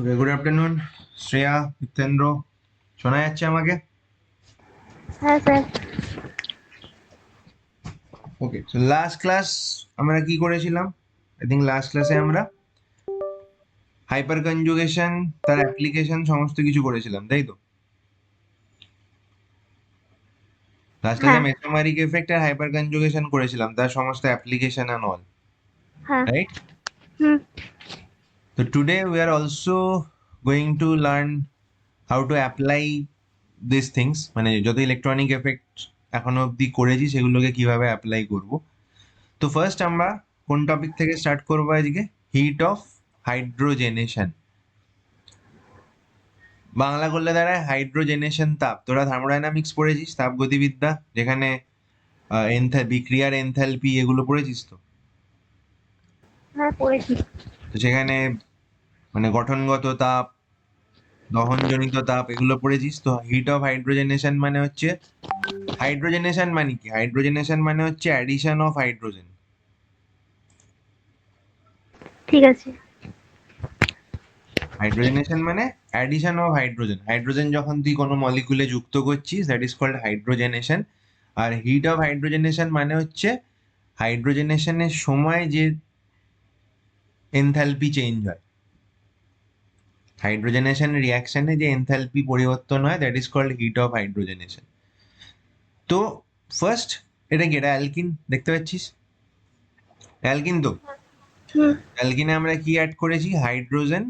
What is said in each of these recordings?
ওকে, good afternoon Shreya, মিতেন্দ্র, শোনা যাচ্ছে আমাকে? হ্যাঁ স্যার। ওকে, সো লাস্ট ক্লাস আমরা কি করেছিলাম? আই থিঙ্ক লাস্ট ক্লাসে আমরা হাইপার কনজুগেশন, তার অ্যাপ্লিকেশন সমস্ত কিছু করেছিলাম, তাই তো? লাস্ট ক্লাসে হ্যাঁ। মেসোমারিক এফেক্ট আর হাইপার কনজুগেশন করেছিলাম, তার সমস্ত অ্যাপ্লিকেশন এন্ড অল, হ্যাঁ। রাইট? হুম। তো today we are also going to learn how to apply this things, মানে যত ইলেকট্রনিক এফেক্ট এখনো অবধি করেছি সেগুলোকে কিভাবে অ্যাপ্লাই করব। তো ফার্স্ট আমরা কোন টপিক থেকে স্টার্ট করবো আজকে? Hit of hydrogenation. বাংলা করলে দাঁড়ায় হাইড্রোজেনেশন তাপ। তোরা থার্মোডাইনামিক্স পড়েছিস, তাপ গতিবিদ্যা, যেখানে বিক্রিয়ার এনথালপি এগুলো পড়েছিস তো? হ্যাঁ পড়েছি। তো সেখানে মানে গঠনগত তাপ, দহনজনিত তাপ এগুলো পড়েছিস তো। হিট অফ হাইড্রোজেনেশন মানে হচ্ছে, হাইড্রোজেনেশন মানে কি? হাইড্রোজেনেশন মানে হচ্ছে অ্যাডিশন অফ হাইড্রোজেন। ঠিক আছে। হাইড্রোজেনেশন মানে অ্যাডিশন অফ হাইড্রোজেন। হাইড্রোজেন যখন তুই কোনো মলিকুলে যুক্ত করছিস, দ্যাট ইজ কল্ড হাইড্রোজেনেশন। আর হিট অফ হাইড্রোজেনেশন মানে হচ্ছে হাইড্রোজেনেশনের সময় যে এনথালপি চেঞ্জ হয়, হাইড্রোজেনেশন রিয়াকশনে যে এনথালপি পরিবর্তন হয়, that is called heat of hydrogenation. তো ফার্স্ট, এটা কি? এটা অ্যালকিন, দেখতে পাচ্ছিস অ্যালকিন তো। হুম। অ্যালকিনে আমরা কি অ্যাড করেছি? Hydrogen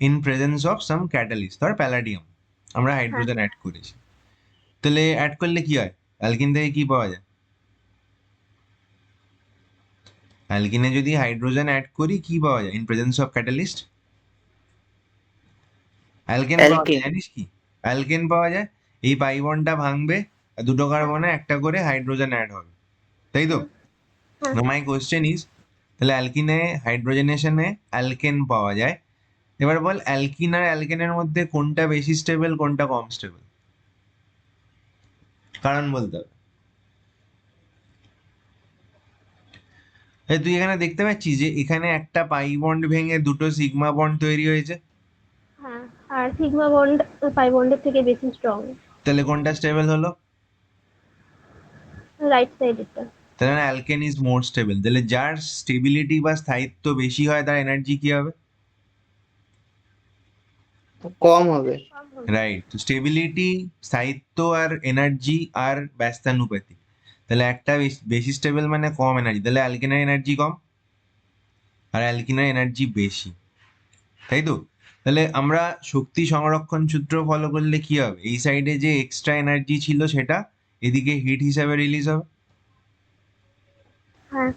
in presence of some catalyst, ধর প্যালাডিয়াম, আমরা হ্যাঁ। হাইড্রোজেন অ্যাড করেছি। তাহলে অ্যাড করলে কি হয়? অ্যালকিন থেকে কি পাওয়া যায়? অ্যালকিনে যদি হাইড্রোজেন অ্যাড করি কি পাওয়া যায় in presence of catalyst? Alkane পাওয়া যায়, অ্যালকেন। জানিস কি? অ্যালকেন পাওয়া যায়, এই পাই বন্ডটা ভাঙবে, আর দুটো হ্যাঁ। কার্বনে একটা করে হাইড্রোজেন অ্যাড হবে, তাই তো? হুম। হ্যাঁ। মাই কোশ্চেন ইজ, তাহলে অ্যালকিনে হাইড্রোজেনেশনে অ্যালকেন পাওয়া যায়। এবার বল, অ্যালকিন আর অ্যালকেনের মধ্যে কোনটা বেশি স্টেবল, কোনটা কম স্টেবল? কারণ বলতে হবে। এই তুই এখানে দেখতে পাচ্ছিস যে এখানে একটা পাই বন্ড ভেঙে দুটো সিগমা বন্ড তৈরি হয়েছে। হ্যাঁ। আর সিগমা বন্ড পাই বন্ডের থেকে বেশি স্ট্রং। তাহলে কোনটা স্টেবল হলো? রাইট সাইডেরটা। তাহলে অ্যালকেন ইজ মোর স্টেবল। তাহলে যার স্টেবিলিটি বা স্থায়িত্ব বেশি হয় তার এনার্জি কি হবে? কম হবে। কম হবে। রাইট। তো স্টেবিলিটি, স্থায়িত্ব আর এনার্জি আর ব্যস্তানুপাতিক। তাহলে একটা বেশি স্টেবল মানে কম এনার্জি, তাহলে অ্যালকেনের এনার্জি কম আর অ্যালকিনের এনার্জি বেশি, তাই তো? তাহলে আমরা শক্তি সংরক্ষণ সূত্র ফলো করলে কি হবে? এই সাইডে যে এক্সট্রা এনার্জি ছিল সেটা এদিকে হিট হিসাবে রিলিজ হবে, হ্যাঁ।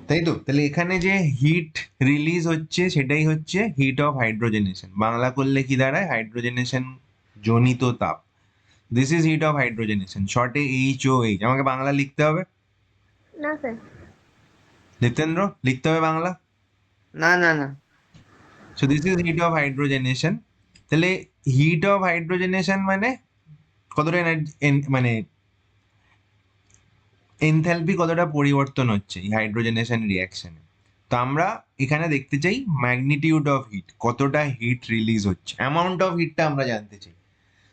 তাই তো? তাহলে এখানে যে হিট রিলিজ হচ্ছে সেটাই হচ্ছে হিট অফ হাইড্রোজেনেশন। বাংলা করলে কি দাঁড়ায়? হাইড্রোজেনেশন জনিত তাপ। This is hit of hydrogenation, শর্টে এইচ ও এইচ। আমাকে বাংলা লিখতে হবে? না স্যার। জিতেন্দ্র, লিখতে হবে বাংলা? না না না। So this is hit of hydrogenation. তাহলে হিট অফ হাইড্রোজেনেশন মানে কতটা এনার্জি, মানে এনথালপি কতটা পরিবর্তন হচ্ছে এই হাইড্রোজেনেশন রিয়াকশনে। তো আমরা এখানে দেখতে চাই ম্যাগনিটিউড অফ হিট, কতটা হিট রিলিজ হচ্ছে, অ্যামাউন্ট অফ হিটটা আমরা জানতে চাই।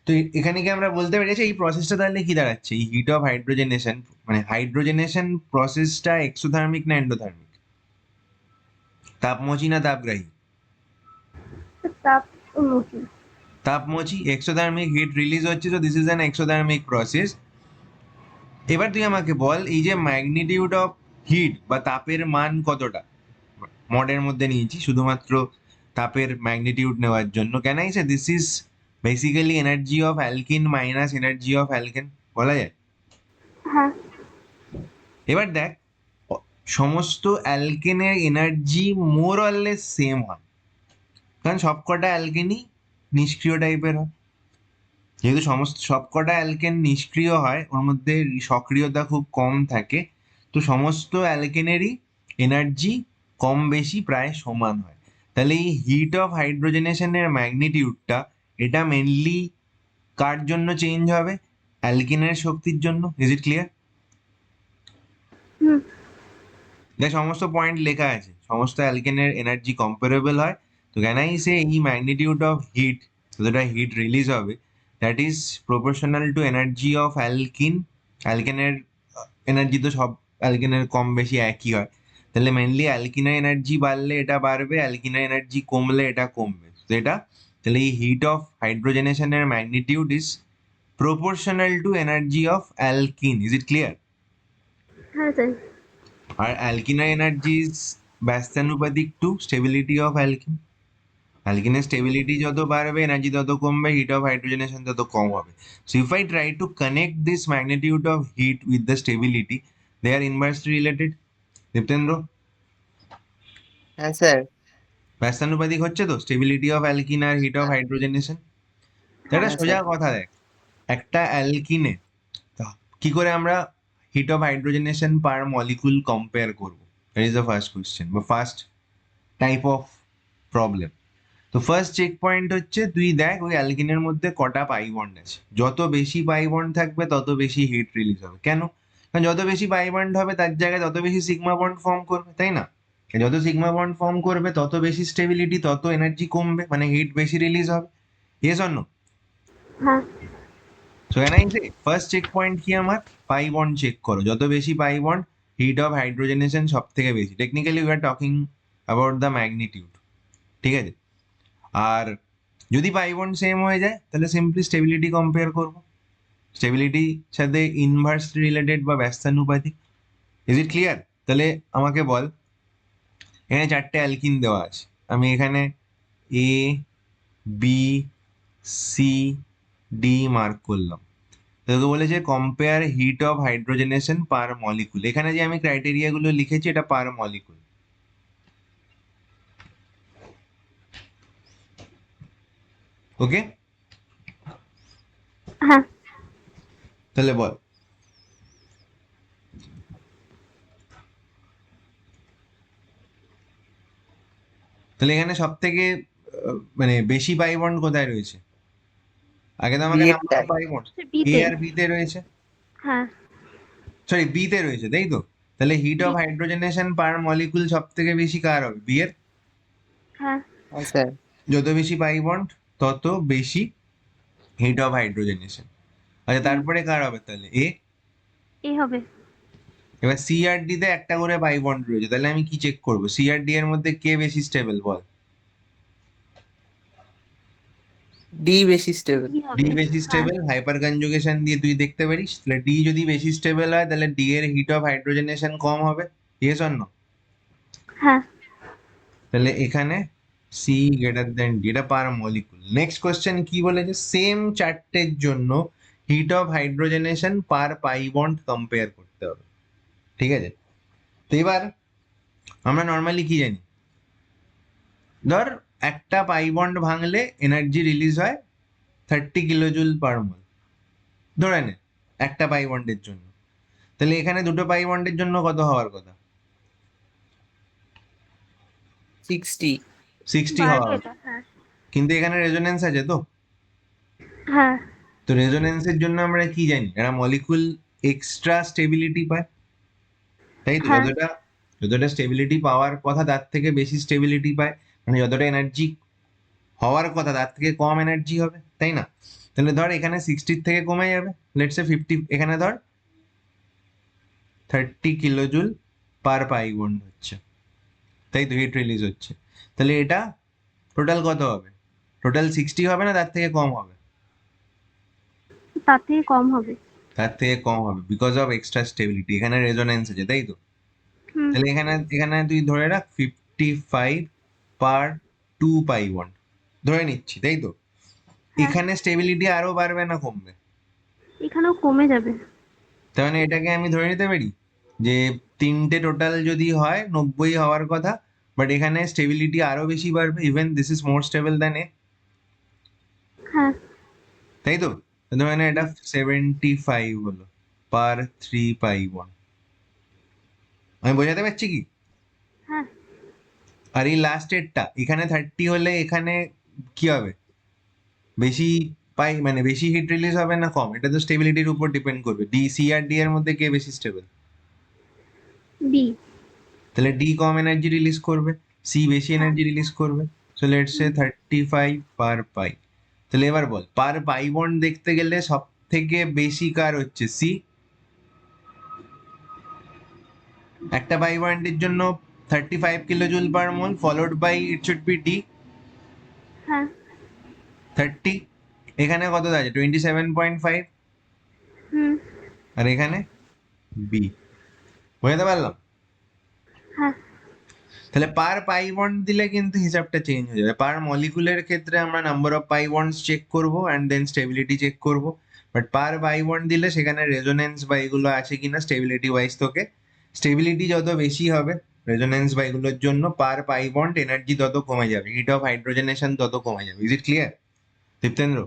তো এখানে কি আমরা বলতে পেরেছি এই প্রসেসটা তাহলে কি দাঁড়াচ্ছে? এই হিট অফ হাইড্রোজেনেশন, মানে হাইড্রোজেনেশন প্রসেসটা এক্সোথার্মিক না এন্ডোথার্মিক? তাপমোচী না তাপগ্রাহী? তাপ মুখী। তাপমোচী। এক্সোথার্মিক হিট রিলিজ হচ্ছে, তো this is an exothermic process. এবার তুই আমাকে বল, এই যে ম্যাগনিটিউড অফ হিট বা তাপের মান কতটা? মডের মধ্যে নিয়েছি শুধুমাত্র তাপের ম্যাগনিটিউড নেওয়ার জন্য। Can I say this is basically energy of alkene minus energy of alkane, বলা যায়? হ্যাঁ। এবার দেখ, সমস্ত অ্যালকেনের energy more or less same হয়, কারণ সবকটা অ্যালকেনই নিষ্ক্রিয় টাইপের হয়। যেহেতু সবকটা অ্যালকেন নিষ্ক্রিয় হয়, ওর মধ্যে সক্রিয়তা খুব কম থাকে, তো সমস্ত অ্যালকেনেরই এনার্জি কম বেশি প্রায় সমান হয়। তাহলে এই হিট অফ হাইড্রোজেনেশনের ম্যাগনিটিউডটা, এটা মেনলি কার জন্য চেঞ্জ হবে? অ্যালকেনের শক্তির জন্য। Is it clear? হুম। দেখ, সমস্ত পয়েন্ট লেখা আছে, সমস্ত অ্যালকেনের এনার্জি কম্পারেবল হয়, তো ক্যান আই সে এই ম্যাগনিটিউড অফ হিট, যতটা হিট রিলিজ হবে, that is proportional to energy of alkene. অ্যালকেনের এনার্জি তো সব অ্যালকেনের কম বেশি একই হয়, তাহলে মেনলি অ্যালকিনের এনার্জি বাড়লে এটা বাড়বে, অ্যালকিনের এনার্জি কমলে এটা কমবে। তো এটা, তাহলে এই হিট অফ হাইড্রোজেনেশনের magnitude is proportional to energy of alkene. Is it clear? হ্যাঁ স্যার। আর alkyne energy is ব্যস্তানুপাতিক to stability of alkene. অ্যালকিনের স্টেবিলিটি যত বাড়বে, এনার্জি তত কমবে, হিট অফ হাইড্রোজেনেশন তত কম হবে। So if I try to connect this magnitude of heat with the stability, they are inversely related. Diptendra, হ্যাঁ স্যার। ব্যস্তানুপাতিক হচ্ছে তো স্টেবিলিটি অফ অ্যালকিন আর হিট অফ হাইড্রোজেনেশন। এটা হ্যাঁ সোজা স্যার। কথা, দেখ একটা অ্যালকিনে কি করে আমরা heat of hydrogenation per molecule compare করব, that is the first question বা ফার্স্ট টাইপ অফ প্রবলেম। তো ফার্স্ট চেক পয়েন্ট হচ্ছে, তুই দেখ ওই অ্যালকিনের মধ্যে কটা পাই বন্ড আছে। যত বেশি পাই বন্ড থাকবে তত বেশি হিট রিলিজ হবে। কেন? কারণ যত বেশি পাই বন্ড হবে তার জায়গায় তত বেশি সিগমা বন্ড ফর্ম করবে, তাই না? যত সিগমা বন্ড ফর্ম করবে তত বেশি স্টেবিলিটি, তত এনার্জি কমবে, মানে হিট বেশি রিলিজ হবে। Yes or no? হ্যাঁ so can I say first check point কি আমার? পাই বন্ড চেক করো, যত বেশি pi bond, heat of hydrogenation সব থেকে বেশি। Technically we are talking about the magnitude, ঠিক আছে? আর যদি পাই বন্ড সেম হয়ে যায় তাহলে সিম্পলি স্টেবিলিটি কম্পেয়ার করবো, স্টেবিলিটির সাথে ইনভার্সলি রিলেটেড বা ব্যস্তানুপাতিক। Is it clear? তাহলে আমাকে বল, এখানে চারটে অ্যালকিন দেওয়া আছে, আমি এখানে এ, বি, সি, ডি মার্ক করলাম। তোকে বলেছে compare hit of hydrogenation per molecule. এখানে যে আমি ক্রাইটেরিয়া গুলো লিখেছি এটা পার মলিকুল। ওকে, হ্যাঁ তাহলে বল, তাহলে এখানে সব থেকে মানে বেশি পাই বন্ড কোথায় রয়েছে? আগে তো আমাকে নাম্বার অফ বিয়েরটাই। পাই বন্ড এ বিতে। আর বি তে রয়েছে, হ্যাঁ সরি বি তে রয়েছে, তাই তো? তাহলে heat of B. Hydrogenation per molecule সব থেকে বেশি কার হবে? বি এর। হ্যাঁ হ্যাঁ স্যার। যত বেশি পাই বন্ড তত বেশি হিট অফ হাইড্রোজেনেশন। আচ্ছা, হুম, তারপরে কার হবে তাহলে? এ। এই হবে। এবার সি আর ডি তে একটা করে পাই বন্ড রয়েছে, তাহলে আমি কি চেক করবো? সি আর ডি এর মধ্যে কে বেশি স্টেবল বল? ডি বেশি স্টেবল। ডি ডি হবে। বেশি হ্যাঁ স্টেবল, হাইপার কনজুগেশন দিয়ে তুই দেখতে পারিস। তাহলে ডি যদি বেশি স্টেবল হয় তাহলে ডি এর হিট অফ হাইড্রোজেনেশন কম হবে। Yes or no? হ্যাঁ তাহলে এখানে সি গ্রেটার দেন ডি, এটা পার মলিকুল। নেক্সট কোয়েশ্চেন কি বলেছে? সেম চারটের জন্য hit of hydrogenation per pi bond compare করতে হবে, ঠিক আছে? তো এবার আমরা নর্মালি কি জানি, ধর একটা পাই বন্ড ভাঙলে এনার্জি রিলিজ হয় 30 কিলোজুল পার মোল, ধরে নে একটা পাই বন্ডের জন্য। তাহলে এখানে দুটো পাই বন্ডের জন্য কত হওয়ার কথা? 60। 60 হওয়া বাড়বে কথা। এটা। হ্যাঁ কিন্তু এখানে রেজোনেন্স আছে তো, হ্যাঁ তো রেজোনেন্সের জন্য আমরা কি জানি, একটা মলিকুল এক্সট্রা স্টেবিলিটি পায়, তাই তো? হ্যাঁ যতটা যতটা স্টেবিলিটি পাওয়ার কথা তার থেকে বেশি স্টেবিলিটি পায়, মানে যতটা এনার্জি হওয়ার কথা তার থেকে কম এনার্জি হবে, তাই না? তাহলে ধর এখানে 60 থেকে কমে যাবে, লেটস সে 50, এখানে ধর 30 কিলোজুল পার পাই বন্ড হচ্ছে, তাই তো? হিট রিলিজ হচ্ছে। তাহলে এটা টোটাল কত হবে? টোটাল 60 হবে না তার থেকে কম হবে? তার থেকে কম হবে। তার থেকে কম হবে, বিকজ অফ এক্সট্রা স্টেবিলিটি। এখানে রেজোনেন্স আছে, তাই তো? হুম তাহলে এখানে এখানে তুই ধরে রাখ 55 পার 2 পাই বন্ড ধরে নিচ্ছি, তাই তো? হ্যাঁ এখানে স্টেবিলিটি আরো বাড়বে না কমবে? এখানেও কমে যাবে। তার মানে এটাকে আমি ধরে নিতে পারি যে তিনটে টোটাল যদি হয় 90 হওয়ার কথা, বাট এখানে স্টেবিলিটি আরো বেশি বাড়বে, even this is more stable than A, হ্যাঁ তাই তো? তো মানে এটা 75 হলো পার 3 পাই বন্ড। আমি বোঝাতে পারছি কি? হ্যাঁ আর এই লাস্ট এরটা এখানে 30 হলে এখানে কি হবে? বেশি পাই মানে বেশি হিট রিলিজ হবে না কম? এটা তো স্টেবিলিটির উপর ডিপেন্ড করবে। ডি, সি আর ডি এর মধ্যে কে বেশি স্টেবল? বি। তাহলে ডি কম এনার্জি রিলিজ করবে, সি বেশি এনার্জি রিলিজ করবে। সো লেটস সে 35 পার পাই। তাহলে এবার বল পার পাই বন্ড দেখতে গেলে সব থেকে বেশি কার হচ্ছে সি। একটা পাই বন্ডের জন্য 35 kilo joule per mole, followed by it should be D হ্যাঁ 30। এখানে কত আছে 27.5, হুম আর এখানে বি। বুঝতে পারলাম? হ্যাঁ তাহলে পার পাই বন্ড দিলে কিন্তু হিসাবটা চেঞ্জ হয়ে যাবে। পার মলিকুলের ক্ষেত্রে আমরা number of pi bonds check করব অ্যান্ড দেন স্টেবিলিটি চেক করব, বাট পার পাই বন্ড দিলে সেখানে রেজোনেন্স বা এগুলো আছে কিনা স্টেবিলিটি ওয়াইজ তোকে, স্টেবিলিটি যত বেশি হবে রেজোনেন্স বা এগুলোর জন্য পার পাই বন্ড এনার্জি তত কমে যাবে, হিট অফ হাইড্রোজেনেশন তত কমে যাবে। Is it clear Diptendra?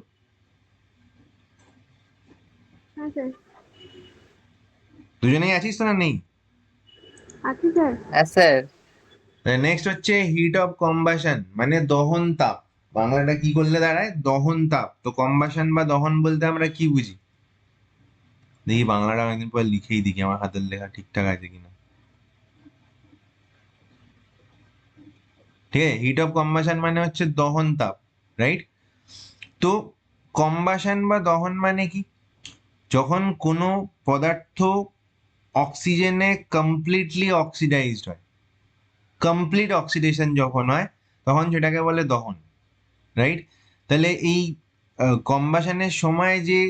হ্যাঁ স্যার দুজনেই আছিস তো না নেই? আছি স্যার। হ্যাঁ স্যার। নেক্সট হচ্ছে হিট অফ কম্বাশন মানে দহন তাপ। বাংলাটা কি করলে দাঁড়ায়? দহন তাপ। তো কম্বাশন বা দহন বলতে আমরা কি বুঝি? দেখি বাংলাটা অনেকদিন পর লিখেই দেখি আমার হাতের লেখা ঠিকঠাক আছে কিনা। ঠিক আছে, হিট অফ কম্বাশন মানে হচ্ছে দহন তাপ, রাইট? তো কম্বাশন বা দহন মানে কি? যখন কোনো পদার্থ অক্সিজেনে কমপ্লিটলি অক্সিডাইজড হয়, কমপ্লিট অক্সিডেশন যখন হয় তখন সেটাকে বলে দহন, রাইট? তাহলে এই কম্বাশনের সময় যে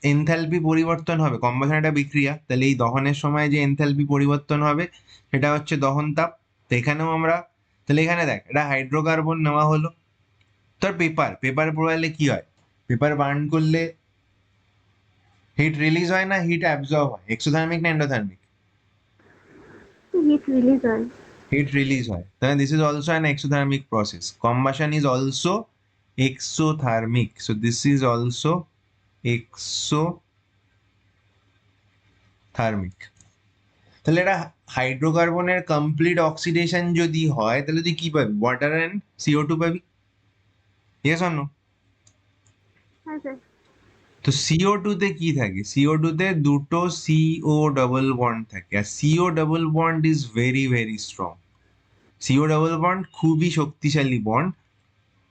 এনথালপি পরিবর্তন হবে, কম্বাশন একটা বিক্রিয়া, তাহলে এই দহনের সময় যে এনথালপি পরিবর্তন হবে সেটা হচ্ছে দহন তাপ। তো এখানেও আমরা, তাহলে এখানে দেখ এটা হাইড্রোকার্বন নেওয়া হলো, তোর পেপার পেপার পোড়ালে কি হয়? পেপার বার্ন করলে হিট রিলিজ হয় না হিট অ্যাবজর্ব হয়? এক্সোথার্মিক না এন্ডোথার্মিক? হিট রিলিজ হয়। হিট রিলিজ হয়, তাহলে this is also an exothermic process. Combustion is also exothermic, so this is also exothermic। তাহলে এটা হাইড্রোকার্বনের কমপ্লিট অক্সিডেশন যদি হয় তাহলে তুই কি পাবি? ওয়াটার অ্যান্ড CO2 পাবি, ইয়েস অর নো? হ্যাঁ স্যার। তো CO2 তে কি থাকে? CO2 তে দুটো CO ডাবল বন্ড থাকে, আর CO double bond is very very strong. CO double bond খুবই শক্তিশালী বন্ড,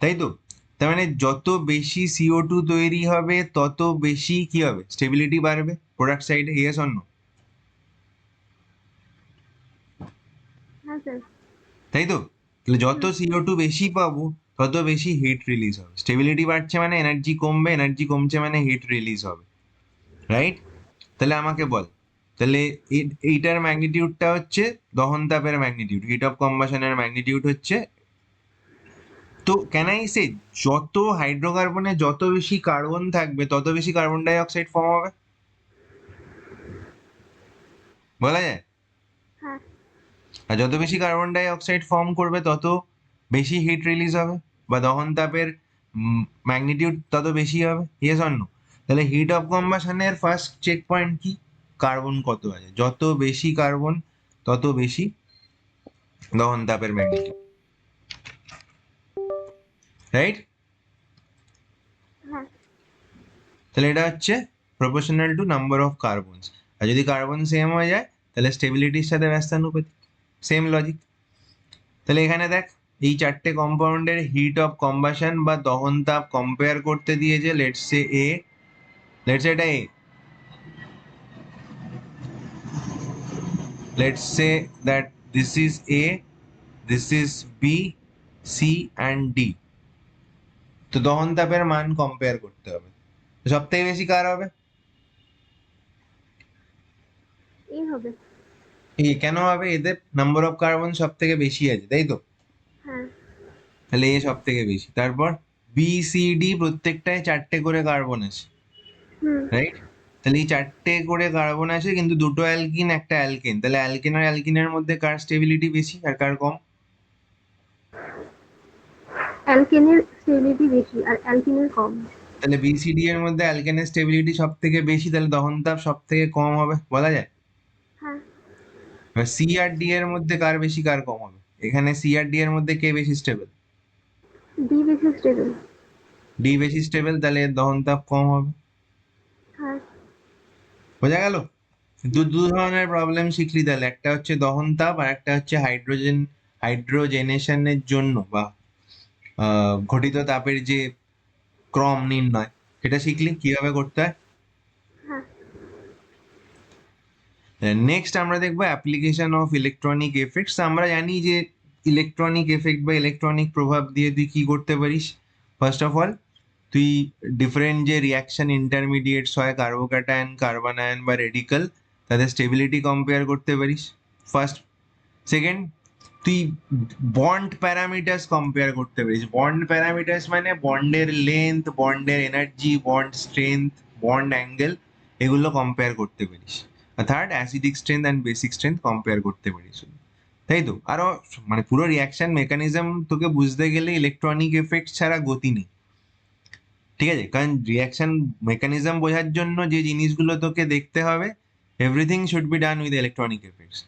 তাই তো? তার মানে যত বেশি CO2 তৈরি হবে তত বেশি কি হবে? স্টেবিলিটি বাড়বে প্রোডাক্ট সাইডে, ইয়েস অর নো? হ্যাঁ স্যার। তাই তো? তাহলে যত CO2 বেশি পাবো তত বেশি হিট রিলিজ হবে। স্টেবিলিটি বাড়ছে মানে এনার্জি কমবে, এনার্জি কমছে মানে হিট রিলিজ হবে, রাইট? তাহলে আমাকে বল, তাহলে এইটার ম্যাগনিটিউডটা হচ্ছে দহন তাপের ম্যাগনিটিউড, হিট অফ কম্বাশনের ম্যাগনিটিউড হচ্ছে। তো ক্যান আই সে যত হাইড্রোকার্বনে যত বেশি কার্বন থাকবে তত বেশি কার্বন ডাই অক্সাইড ফর্ম হবে, বলা যায়? হ্যাঁ আর যত বেশি কার্বন ডাই অক্সাইড ফর্ম করবে তত বেশি হিট রিলিজ হবে, বা দহন তাপের ম্যাগনিটিউড তত বেশি হবে, ইয়েস অর নো? তাহলে হিট অফ কম্বাশনের ফার্স্ট চেক পয়েন্ট কি? কার্বন কত আছে, যত বেশি কার্বন তত বেশি দহন তাপের ম্যাগনিটিউড, রাইট? হ্যাঁ তাহলে এটা হচ্ছে proportional to number of carbons. আর যদি কার্বন সেম হয়ে যায় তাহলে স্টেবিলিটির সাথে ব্যস্তানুপাতিক, সেম লজিক। তাহলে এখানে দেখ এই চারটে কম্পাউন্ডের হিট অফ কম্বাশন বা দহন তাপ কম্পেয়ার করতে দিয়েছে। Let's say A, let's say এটা A, let's say that this is A, this is B, C and D. তো দহন তাপের মান কম্পেয়ার করতে হবে, সব থেকে বেশি কার হবে? এই হবে। এই কেন হবে? এদের নাম্বার অফ কার্বন সব থেকে বেশি আছে, তাই তো? হ্যাঁ তাহলে এ সব থেকে বেশি, তারপর বি সি ডি প্রত্যেকটায় চারটে করে কার্বন আছে, হুম রাইট? তাহলে এই চারটে করে কার্বন আছে কিন্তু দুটো অ্যালকিন একটা অ্যালকেন, তাহলে অ্যালকেন আর অ্যালকিনের মধ্যে কার স্টেবিলিটি বেশি আর কার কম? অ্যালকেনের স্টেবিলিটি বেশি আর অ্যালকিনের কম। তাহলে বিসিডি এর মধ্যে অ্যালকেনের স্টেবিলিটি সব থেকে বেশি, তাহলে দহন তাপ সব থেকে কম হবে, বলা যায়? হ্যাঁ এবার সি আর ডি এর মধ্যে কার বেশি কার কম হবে? এখানে সি আর ডি এর মধ্যে কে বেশি স্টেবল? ডি বেশি স্টেবল। ডি বেশি স্টেবল, তাহলে এর দহন তাপ কম হবে। হ্যাঁ বোঝা গেল? দু দু ধরনের প্রবলেম শিখলি তাহলে, একটা হচ্ছে দহন তাপ আর একটা হচ্ছে হাইড্রোজেনেশনের জন্য বা ঘটিত তাপের যে ক্রম নির্ণয়, সেটা শিখলি কিভাবে করতে হয়। হ্যাঁ। নেক্সট আমরা দেখবো অ্যাপ্লিকেশন অফ ইলেকট্রনিক এফেক্টস। আমরা জানি যে ইলেকট্রনিক এফেক্ট বা ইলেকট্রনিক প্রভাব দিয়ে তুই কি করতে পারিস। ফার্স্ট অফ অল, তুই ডিফারেন্ট যে রিয়াকশন ইন্টারমিডিয়েটস হয়, কার্বোক্যাটায়ন, কার্বন আয়ন বা রেডিকাল, তাদের স্টেবিলিটি কম্পেয়ার করতে পারিস ফার্স্ট। সেকেন্ড, তুই বন্ড প্যারামিটার্স কম্পেয়ার করতে পারিস। বন্ড প্যারামিটার্স মানে বন্ডের লেন্থ, বন্ডের energy, bond strength, bond angle, এগুলো কম্পেয়ার করতে পারিস। Third, acidic strength and basic strength compare করতে পারিস। তাই তো? আরো মানে পুরো রিয়াকশন মেকানিজম তোকে বুঝতে গেলে ইলেকট্রনিক এফেক্ট ছাড়া গতি নেই। ঠিক আছে? কারণ রিয়াকশন মেকানিজম বোঝার জন্য যে জিনিসগুলো তোকে দেখতে হবে, everything should be done with electronic effects.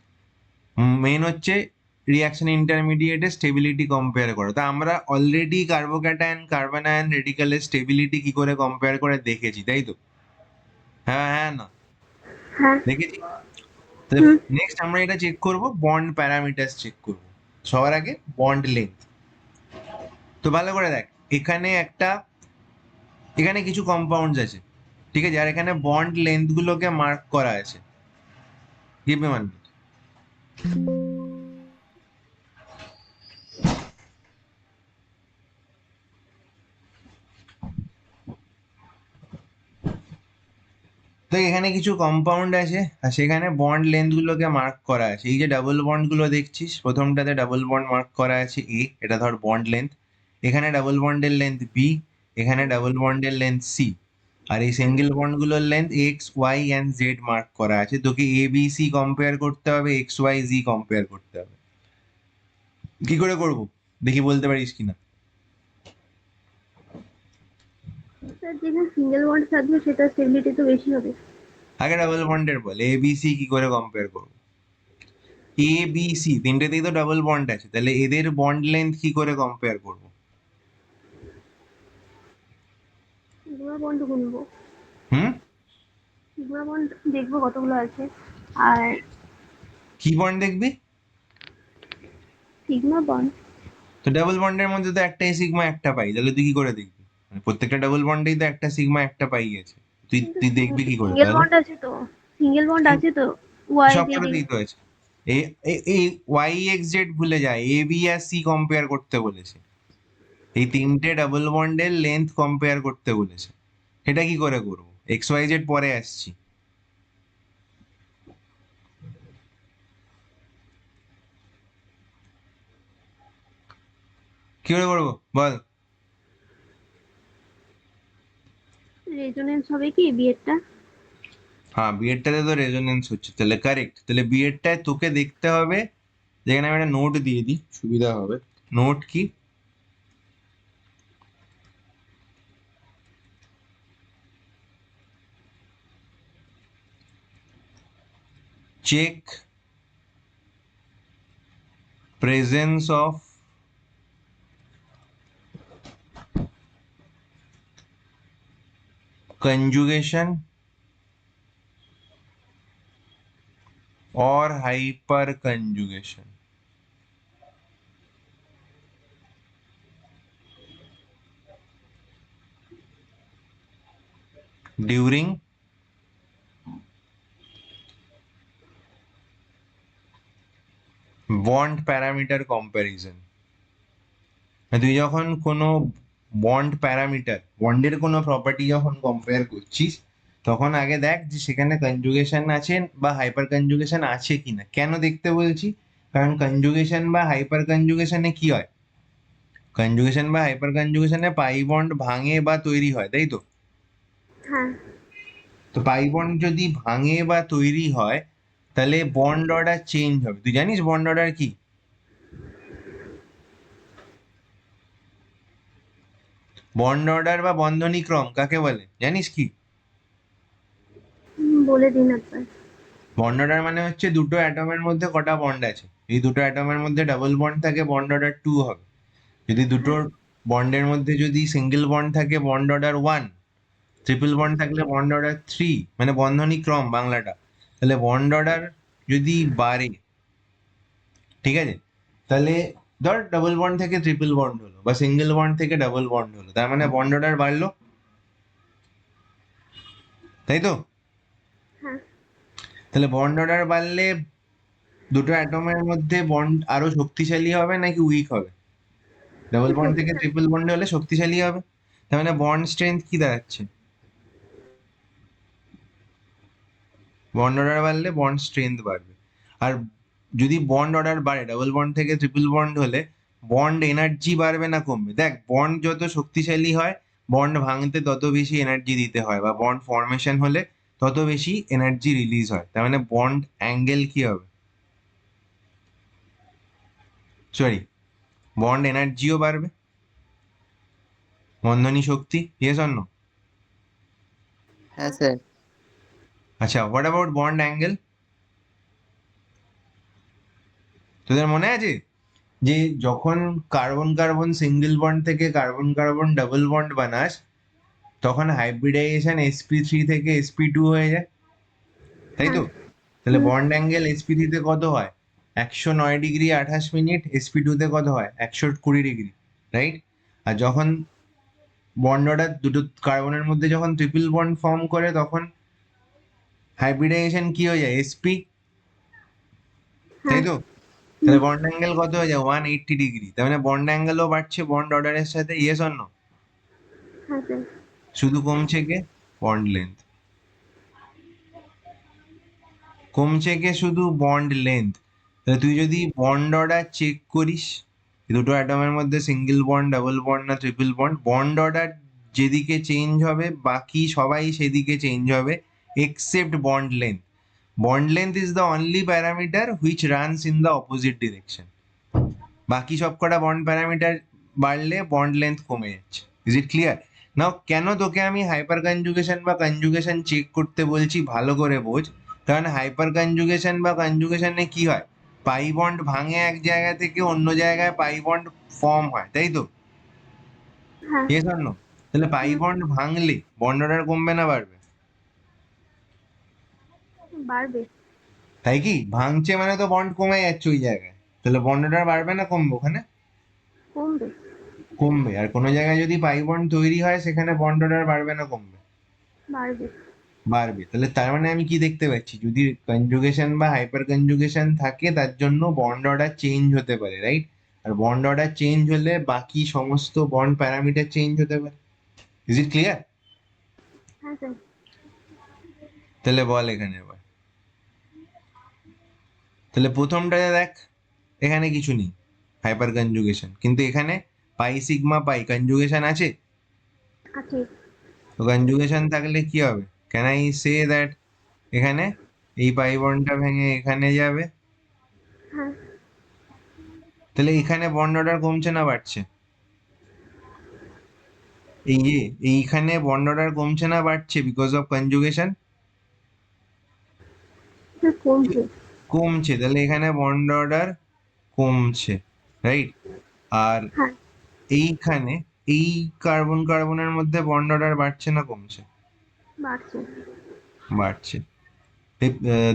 Main হচ্ছে রিয়াকশন ইন্টারমিডিয়েটের স্টেবিলিটি কম্পেয়ার করা। তা আমরা অলরেডি কার্বোক্যাটায়ন, কার্বন আয়ন, রেডিকালের স্টেবিলিটি কি করে কম্পেয়ার করে দেখেছি, তাই তো? হ্যাঁ হ্যাঁ না, হ্যাঁ। দেখেছি। হুম। নেক্সট আমরা এটা চেক করব, বন্ড প্যারামিটার্স চেক করব। সবার আগে বন্ড লেন্থ। তো ভালো করে দেখ, এখানে কিছু কম্পাউন্ডস আছে, ঠিক আছে, আর এখানে বন্ড লেন্থ গুলোকে মার্ক করা আছে। Give me one. তো এখানে কিছু কম্পাউন্ড আছে আর সেখানে বন্ড লেন্থ গুলোকে মার্ক করা আছে। এই যে ডাবল বন্ড গুলো দেখছিস, প্রথমটাতে ডাবল বন্ড মার্ক করা আছে এ, এটা ধর বন্ড লেন্থ। এখানে ডাবল বন্ডের লেন্থ বি, এখানে ডাবল বন্ডের লেন্থ সি, আর এই সিঙ্গেল বন্ড গুলোর length X, Y and Z mark করা আছে। তোকে এ বি সি কম্পেয়ার করতে হবে, এক্স ওয়াই জি কম্পেয়ার করতে হবে। কি করে করবো দেখি, বলতে পারিস কিনা। স্যার, যেখানে সিঙ্গেল বন্ড থাকবে সেটা স্টেবিলিটি তো বেশি হবে। আগে ডাবল বন্ডের বল, এ বি সি কি করে কম্পেয়ার করবো। এ বি সি তিনটেতেই তো ডাবল বন্ড আছে, তাহলে এদের বন্ড লেন্থ কি করে কম্পেয়ার করবো। সিগমা বন্ড গুনবো। হুম, সিগমা বন্ড দেখবো কতগুলো আছে। আর কি বন্ড দেখবি। সিগমা বন্ড তো ডাবল বন্ডের মধ্যে তো একটাই সিগমা একটা পাই, তাহলে তুই কি করে দেখবি। মানে প্রত্যেকটা ডাবল বন্ডেই তো একটা সিগমা একটা পাই আছে, তুই কিন্তু তুই দেখবি কি করে সিঙ্গেল তাহলে। বন্ড আছে তো। সিঙ্গেল বন্ড আছে তো। ওয়াই সব জেড। কটাতেই তো আছে। এই ওয়াই এক্স জেড ভুলে যায়, A B R C compare করতে বলেছে। এই তিনটে ডাবল বন্ডের লেন্থ কম্পেয়ার করতে বলেছে। সেটা কি করে করবো, এক্স ওয়াই জেড পরে আসছি। কি করে করবো বল। রেজোনেন্স হবে কি বিয়েরটা? হ্যাঁ, বিএডটাতে তো রেজোনেন্স হচ্ছে, তাহলে কারেক্ট। তাহলে বিএডটায় তোকে দেখতে হবে, যেখানে আমি একটা নোট দিয়ে দিই সুবিধা হবে। নোট কি, check presence of conjugation or hyperconjugation during bond parameter comparison। তুই যখন কোনো বন্ড প্যারামিটার, বন্ডের কোনো প্রপার্টি যখন কম্পেয়ার করছিস, তখন আগে দেখ যে সেখানে কনজুগেশন আছে বা হাইপার কনজুগেশন আছে কিনা। কেন দেখতে বলছি, কারণ কনজুগেশন বা হাইপার কনজুগেশনে কি হয়, কনজুগেশন বা হাইপার কনজুগেশনে পাই বন্ড ভাঙে বা তৈরি হয়, তাই তো। হ্যাঁ। তো পাই বন্ড যদি ভাঙে বা তৈরি হয়, তাহলে বন্ড অর্ডার চেঞ্জ হবে। তুই জানিস বন্ড অর্ডার কি। বন্ড অর্ডার বা বন্ধনী ক্রম কাকে বলে জানিস কি। বলে দিন একবার। বন্ড অর্ডার মানে হচ্ছে দুটো অ্যাটমের মধ্যে কটা বন্ড আছে, এই দুটো অ্যাটমের মধ্যে ডাবল বন্ড থাকে বন্ড অর্ডার টু হবে। যদি দুটো বন্ডের মধ্যে যদি সিঙ্গেল বন্ড থাকে bond order one, triple bond থাকলে বন্ড অর্ডার থ্রি, মানে বন্ধনী ক্রম বাংলাটা। তাহলে বন্ড অর্ডার যদি বাড়ে, ঠিক আছে, তাহলে ধর ডাবল বন্ড থেকে ট্রিপল বন্ড হলো বা সিঙ্গেল বন্ড থেকে ডাবল বন্ড হলো, তার মানে বন্ড অর্ডার বাড়লো, তাই তো? হ্যাঁ তাহলে বন্ড অর্ডার বাড়লে দুটো অ্যাটমের মধ্যে বন্ড আরো শক্তিশালী হবে নাকি উইক হবে? ডাবল বন্ড থেকে ট্রিপল বন্ড হলে শক্তিশালী হবে, তার মানে বন্ড স্ট্রেংথ কি দাঁড়াচ্ছে? বন্ড অর্ডার বাড়লে বন্ড স্ট্রেংথ বাড়বে। আর যদি বন্ড অর্ডার বাড়ে ডাবল বন্ড থেকে ট্রিপল বন্ড হলে বন্ড এনার্জি বাড়বে না কমবে? দেখ, বন্ড যত শক্তিশালী হয় বন্ড ভাঙতে তত বেশি এনার্জি দিতে হয়, বা বন্ড ফর্মেশন হলে তত বেশি এনার্জি রিলিজ হয়, তার মানে বন্ড অ্যাঙ্গেল কি হবে? সরি, বন্ড এনার্জিও বাড়বে, বন্ধনী শক্তি। Yes or no? হ্যাঁ স্যার। আচ্ছা, হোয়াট অ্যাবাউট বন্ড অ্যাঙ্গেল? তোদের মনে আছে যে যখন কার্বন কার্বন সিঙ্গেল বন্ড থেকে কার্বন কার্বন ডাবল বন্ড বানাস তখন হাইব্রিডাইজেশন sp3 থেকে sp2 হয়ে যায়, তাই তো? তাহলে বন্ড অ্যাঙ্গেল sp3 তে কত হয়? 109 ডিগ্রি 28 মিনিট। sp2 তে কত হয়? 120 ডিগ্রি, রাইট? আর যখন বন্ড অর্ডার দুটো কার্বনের মধ্যে যখন ট্রিপল বন্ড ফর্ম করে তখন হাইব্রিডাইজেশন কি হয়ে যায়? sp, তাই হ্যাঁ তো? তাহলে বন্ড অ্যাঙ্গেল কত হয়ে যায়? 180 ডিগ্রি। তার মানে বন্ড অ্যাঙ্গেলও বাড়ছে বন্ড অর্ডারের সাথে। Yes or no? হ্যাঁ স্যার। শুধু কমছে কে? Bond length. কমছে কে? শুধু বন্ড লেন্থ। তাহলে তুই যদি বন্ড অর্ডার চেক করিস দুটো অ্যাটমের মধ্যে সিঙ্গেল বন্ড ডাবল বন্ড না ট্রিপল বন্ড, বন্ড অর্ডার যেদিকে চেঞ্জ হবে বাকি সবাই সেদিকে চেঞ্জ হবে except bond length. Bond length is the only parameter which runs in the opposite direction. বাকি সব কটা বন্ড প্যারামিটার বাড়লে বন্ড লেন্থ কমে যাচ্ছে। Is it clear? নাও কেন তোকে আমি হাইপার কনজুগেশন বা কনজুগেশন চেক করতে বলছি ভালো করে বোঝ। কারণ হাইপার কনজুগেশন বা কনজুগেশনে কি হয়, পাই বন্ড ভাঙে এক জায়গা থেকে অন্য জায়গায় পাই বন্ড ফর্ম হয়, তাই তো? হ্যাঁ ইয়েস অর নো? তাহলে পাই বন্ড ভাঙলে বন্ড অর্ডার কমবে না বাড়বে? বাড়বে। তাই কি? ভাঙছে মানে তো বন্ড কমে যাচ্ছে ওই জায়গায়, তাহলে বন্ড অর্ডার বাড়বে না কমবে ওখানে? কমবে। কমবে। আর কোনো জায়গায় যদি পাই বন্ড তৈরি হয় সেখানে বন্ড অর্ডার বাড়বে না কমবে? বাড়বে। বাড়বে। তাহলে তার মানে আমি কি দেখতে পাচ্ছি, যদি কনজুগেশন বা হাইপার কনজুগেশন থাকে তার জন্য বন্ড অর্ডার চেঞ্জ হতে পারে, রাইট? আর বন্ড অর্ডার চেঞ্জ হলে বাকি সমস্ত বন্ড প্যারামিটার চেঞ্জ হতে পারে। Is it clear? হ্যাঁ স্যার। তাহলে বল এখানে এবার। তাহলে প্রথমটাতে দেখ, এখানে কিছু নেই, হাইপার কনজুগেশন, কিন্তু এখানে পাই সিগমা পাই কনজুগেশন আছে। আছে। তো কনজুগেশন থাকলে কি হবে? ক্যান আই সে দ্যাট এখানে এই পাই বন্ডটা ভেঙে এখানে যাবে? হ্যাঁ তাহলে এখানে বন্ড অর্ডার কমছে না বাড়ছে? এই যে এইখানে বন্ড অর্ডার কমছে না বাড়ছে বিকজ অফ কনজুগেশন? স্যার কমছে। কমছে। তাহলে এখানে বন্ড অর্ডার কমছে, রাইট? আর হ্যাঁ এইখানে এই কার্বন কার্বনের মধ্যে বন্ড অর্ডার বাড়ছে না কমছে? বাড়ছে। বাড়ছে।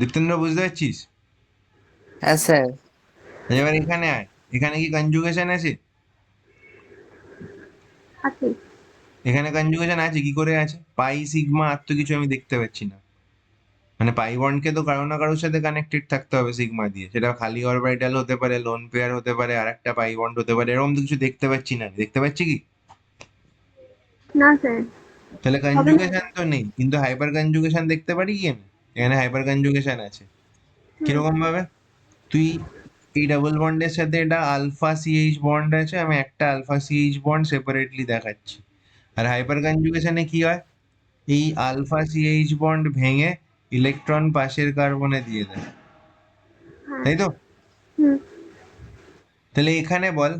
দীপ্তেন্দ্র, বুঝতে পারছিস? হ্যাঁ স্যার। এবার এখানে আয়, এখানে কি কনজুগেশন আছে? আছে। এখানে কনজুগেশন আছে, কি করে আছে? পাই সিগমা আর তো কিছু আমি দেখতে পাচ্ছি না। মানে পাই বন্ডকে তো কারো না কারোর সাথে কানেক্টেড থাকতে হবে সিগমা দিয়ে, সেটা খালি অরবিটাল হতে পারে, লোন পেয়ার হতে পারে, আর একটা পাই বন্ড হতে পারে, এরকম তো কিছু দেখতে পাচ্ছি না। দেখতে পাচ্ছি কি? না স্যার। তাহলে হবে না। কনজুগেশন তো নেই, কিন্তু হাইপার কনজুগেশন দেখতে পারি কি আমি? এখানে হাইপার কনজুগেশন আছে। হুম। কিরকম ভাবে? তুই এই ডাবল বন্ডের সাথে এটা আলফা সিএইচ বন্ড আছে, আমি একটা আলফা সিএইচ বন্ড সেপারেটলি দেখাচ্ছি। আর হাইপার কনজুগেশনে কি হয়, এই আলফা সিএইচ বন্ড ভেঙে ইলেকট্রন পাশের কার্বনে দিয়ে দেয়, হ্যাঁ। তাই তো? হুম। তাহলে এখানে বল,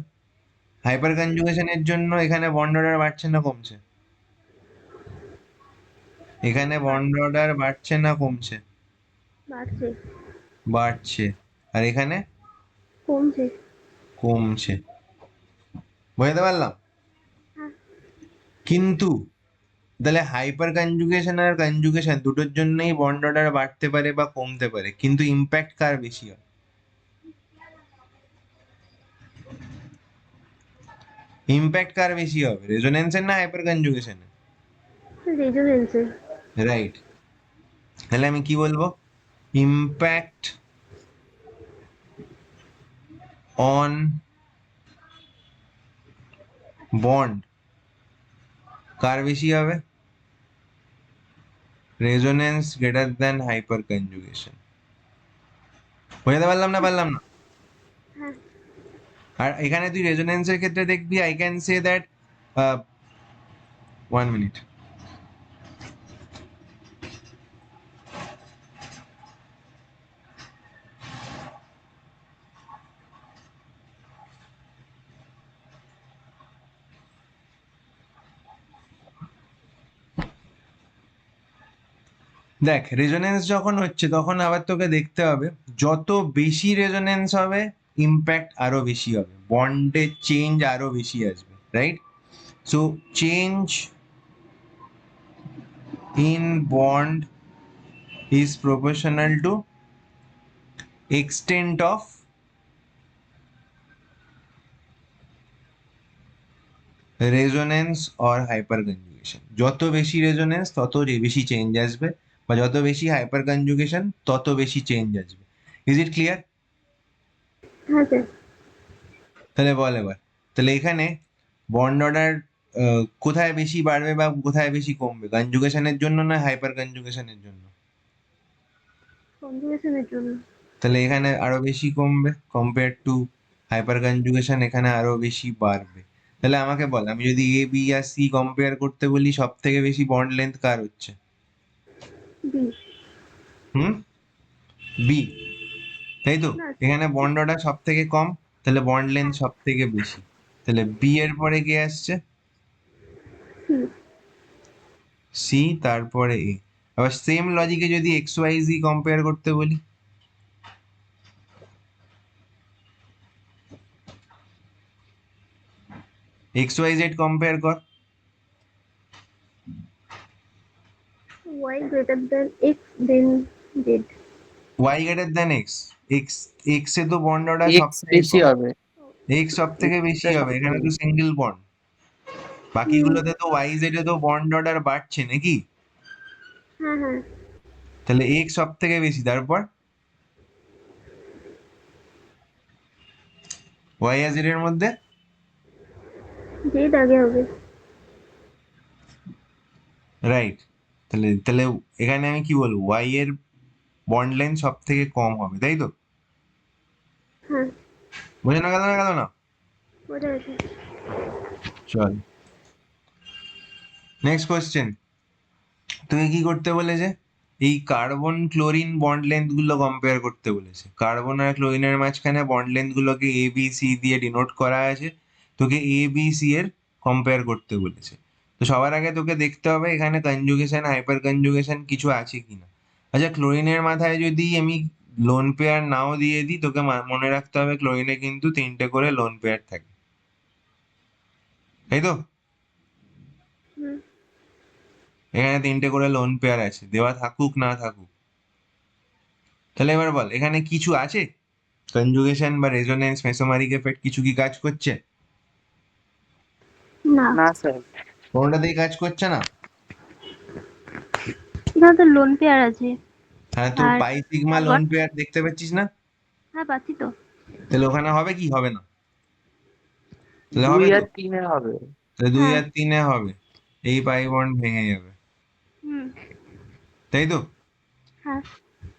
হাইপার কনজুগেশনের জন্য এখানে বন্ড অর্ডার বাড়ছে না কমছে? এখানে বন্ড অর্ডার বাড়ছে না কমছে? বাড়ছে। বাড়ছে। আর এখানে কমছে। কমছে। বুঝতে পারলাম? হ্যাঁ কিন্তু তাহলে হাইপার কনজুগেশন আর কনজুগেশন দুটোর জন্যই বন্ড অর্ডার বাড়তে পারে বা কমতে পারে, কিন্তু ইম্প্যাক্ট কার বেশি হয়? ইম্প্যাক্ট কার বেশি হবে, রেজোনেন্সের না হাইপার কনজুগেশনের? রেজোনেন্সের। রাইট। তাহলে আমি কি বলবো, ইম্প্যাক্ট অন বন্ড কার বেশি হবে, resonance greater than hyper conjugation. বোঝাতে পারলাম না? হ্যাঁ। আর এখানে তুই রেজোনেন্সের ক্ষেত্রে দেখবি, I can say that, 1 minute. দেখ, রেজোনেন্স যখন হচ্ছে তখন আবার তোকে দেখতে হবে, যত বেশি রেজোনেন্স হবে ইম্প্যাক্ট আরো বেশি হবে, বন্ডের চেঞ্জ আরো বেশি আসবে, right? So change in bond is proportional two extent of resonance or hyper conjugation. যত বেশি রেজোনেন্স তত বেশি চেঞ্জ আসবে, বা যত বেশি হাইপার কনজুগেশন তত বেশি চেঞ্জ আসবে। Is it clear? হ্যাঁ স্যার। তাহলে বল এবার, তাহলে এখানে বন্ড অর্ডার কোথায় বেশি বাড়বে বা কোথায় বেশি কমবে, কনজুগেশনের জন্য না হাইপার কনজুগেশনের জন্য? কনজুগেশনের জন্য। তাহলে এখানে আরো বেশি কমবে কম্পেয়ার টু হাইপার কনজুগেশন, এখানে আরো বেশি বাড়বে। তাহলে আমাকে বল, আমি যদি A B R C compare করতে বলি, সব থেকে বেশি বন্ড লেন্থ কার হচ্ছে? বি। হুম, বি, তাই তো? না। এখানে বন্ড অর্ডার সব থেকে কম, তাহলে বন্ড লেন্থ হ্যাঁ। সব থেকে বেশি। তাহলে বি এর পরে কে আসছে? সি। সি, তারপরে এ। আবার সেম লজিকে যদি এক্স ওয়াই জি কম্পেয়ার করতে বলি, এক্স ওয়াই জেড কম্পেয়ার কর। Y greater then X then Z. Y greater than X, X, X এ তো বন্ড অর্ডার সব এক্স থেকে বেশি কম, হবে। এক্স সব থেকে বেশি এক্সটা হবে, সব এখানে থেকে তো বেশি। Single bond. হুম। বাকিগুলোতে তো ওয়াই জেড এ তো বন্ড অর্ডার বাড়ছে নাকি? হ্যাঁ হ্যাঁ। তাহলে এক্স সব থেকে বেশি, তারপর ওয়াই আর জেড এর মধ্যে? জেড আগে হবে। রাইট। তাহলে তাহলে এখানে আমি কি বলবো, ওয়াই এর বন্ড লেন্থ সব থেকে কম হবে, তাই তো? হ্যাঁ। বোঝানো গেল না, গেল না? বোঝা গেছে। চল, নেক্সট কোয়েশ্চেন। তুমি কি করতে বলেছে, এই কার্বন ক্লোরিন বন্ড লেন্থ গুলো কম্পেয়ার করতে বলেছে। কার্বন আর ক্লোরিনের মাঝখানে বন্ড লেন্থ গুলোকে এ বি সি দিয়ে ডিনোট করা আছে, তোকে এ বি সি এর কম্পেয়ার করতে বলেছে। তো সবার আগে তোকে দেখতে হবে এখানে কনজুগেশন হাইপার কনজুগেশন কিছু আছে কিনা। আচ্ছা, ক্লোরিনের মাথায় যদি আমি লোন পেয়ার নাও দিয়ে দিই, তোকে মনে রাখতে হবে ক্লোরিনে কিন্তু 3টে করে লোন পেয়ার থাকে, তাই তো? হুম। এখানে 3টে করে লোন পেয়ার আছে, দেওয়া থাকুক না থাকুক। তাহলে এবার বল, এখানে কিছু আছে, কনজুগেশন বা রেজোনেন্স মেসোমারিক এফেক্ট কিছু কি কাজ করছে? না। না স্যার। কোনোটাতেই কাজ করছে না। এখানে তো লোন পেয়ার আছে। হ্যাঁ, তো আর pi sigma lone carbon. Pair দেখতে পাচ্ছিস না? হ্যাঁ পাচ্ছি তো। তাহলে ওখানে হবে কি হবে না? তাহলে দুই হবে তো। আর তিনে হবে। তাহলে দুই হ্যাঁ। আর তিনে হবে, এই পাই বন্ড ভেঙে যাবে, হুম। তাই তো? হ্যাঁ।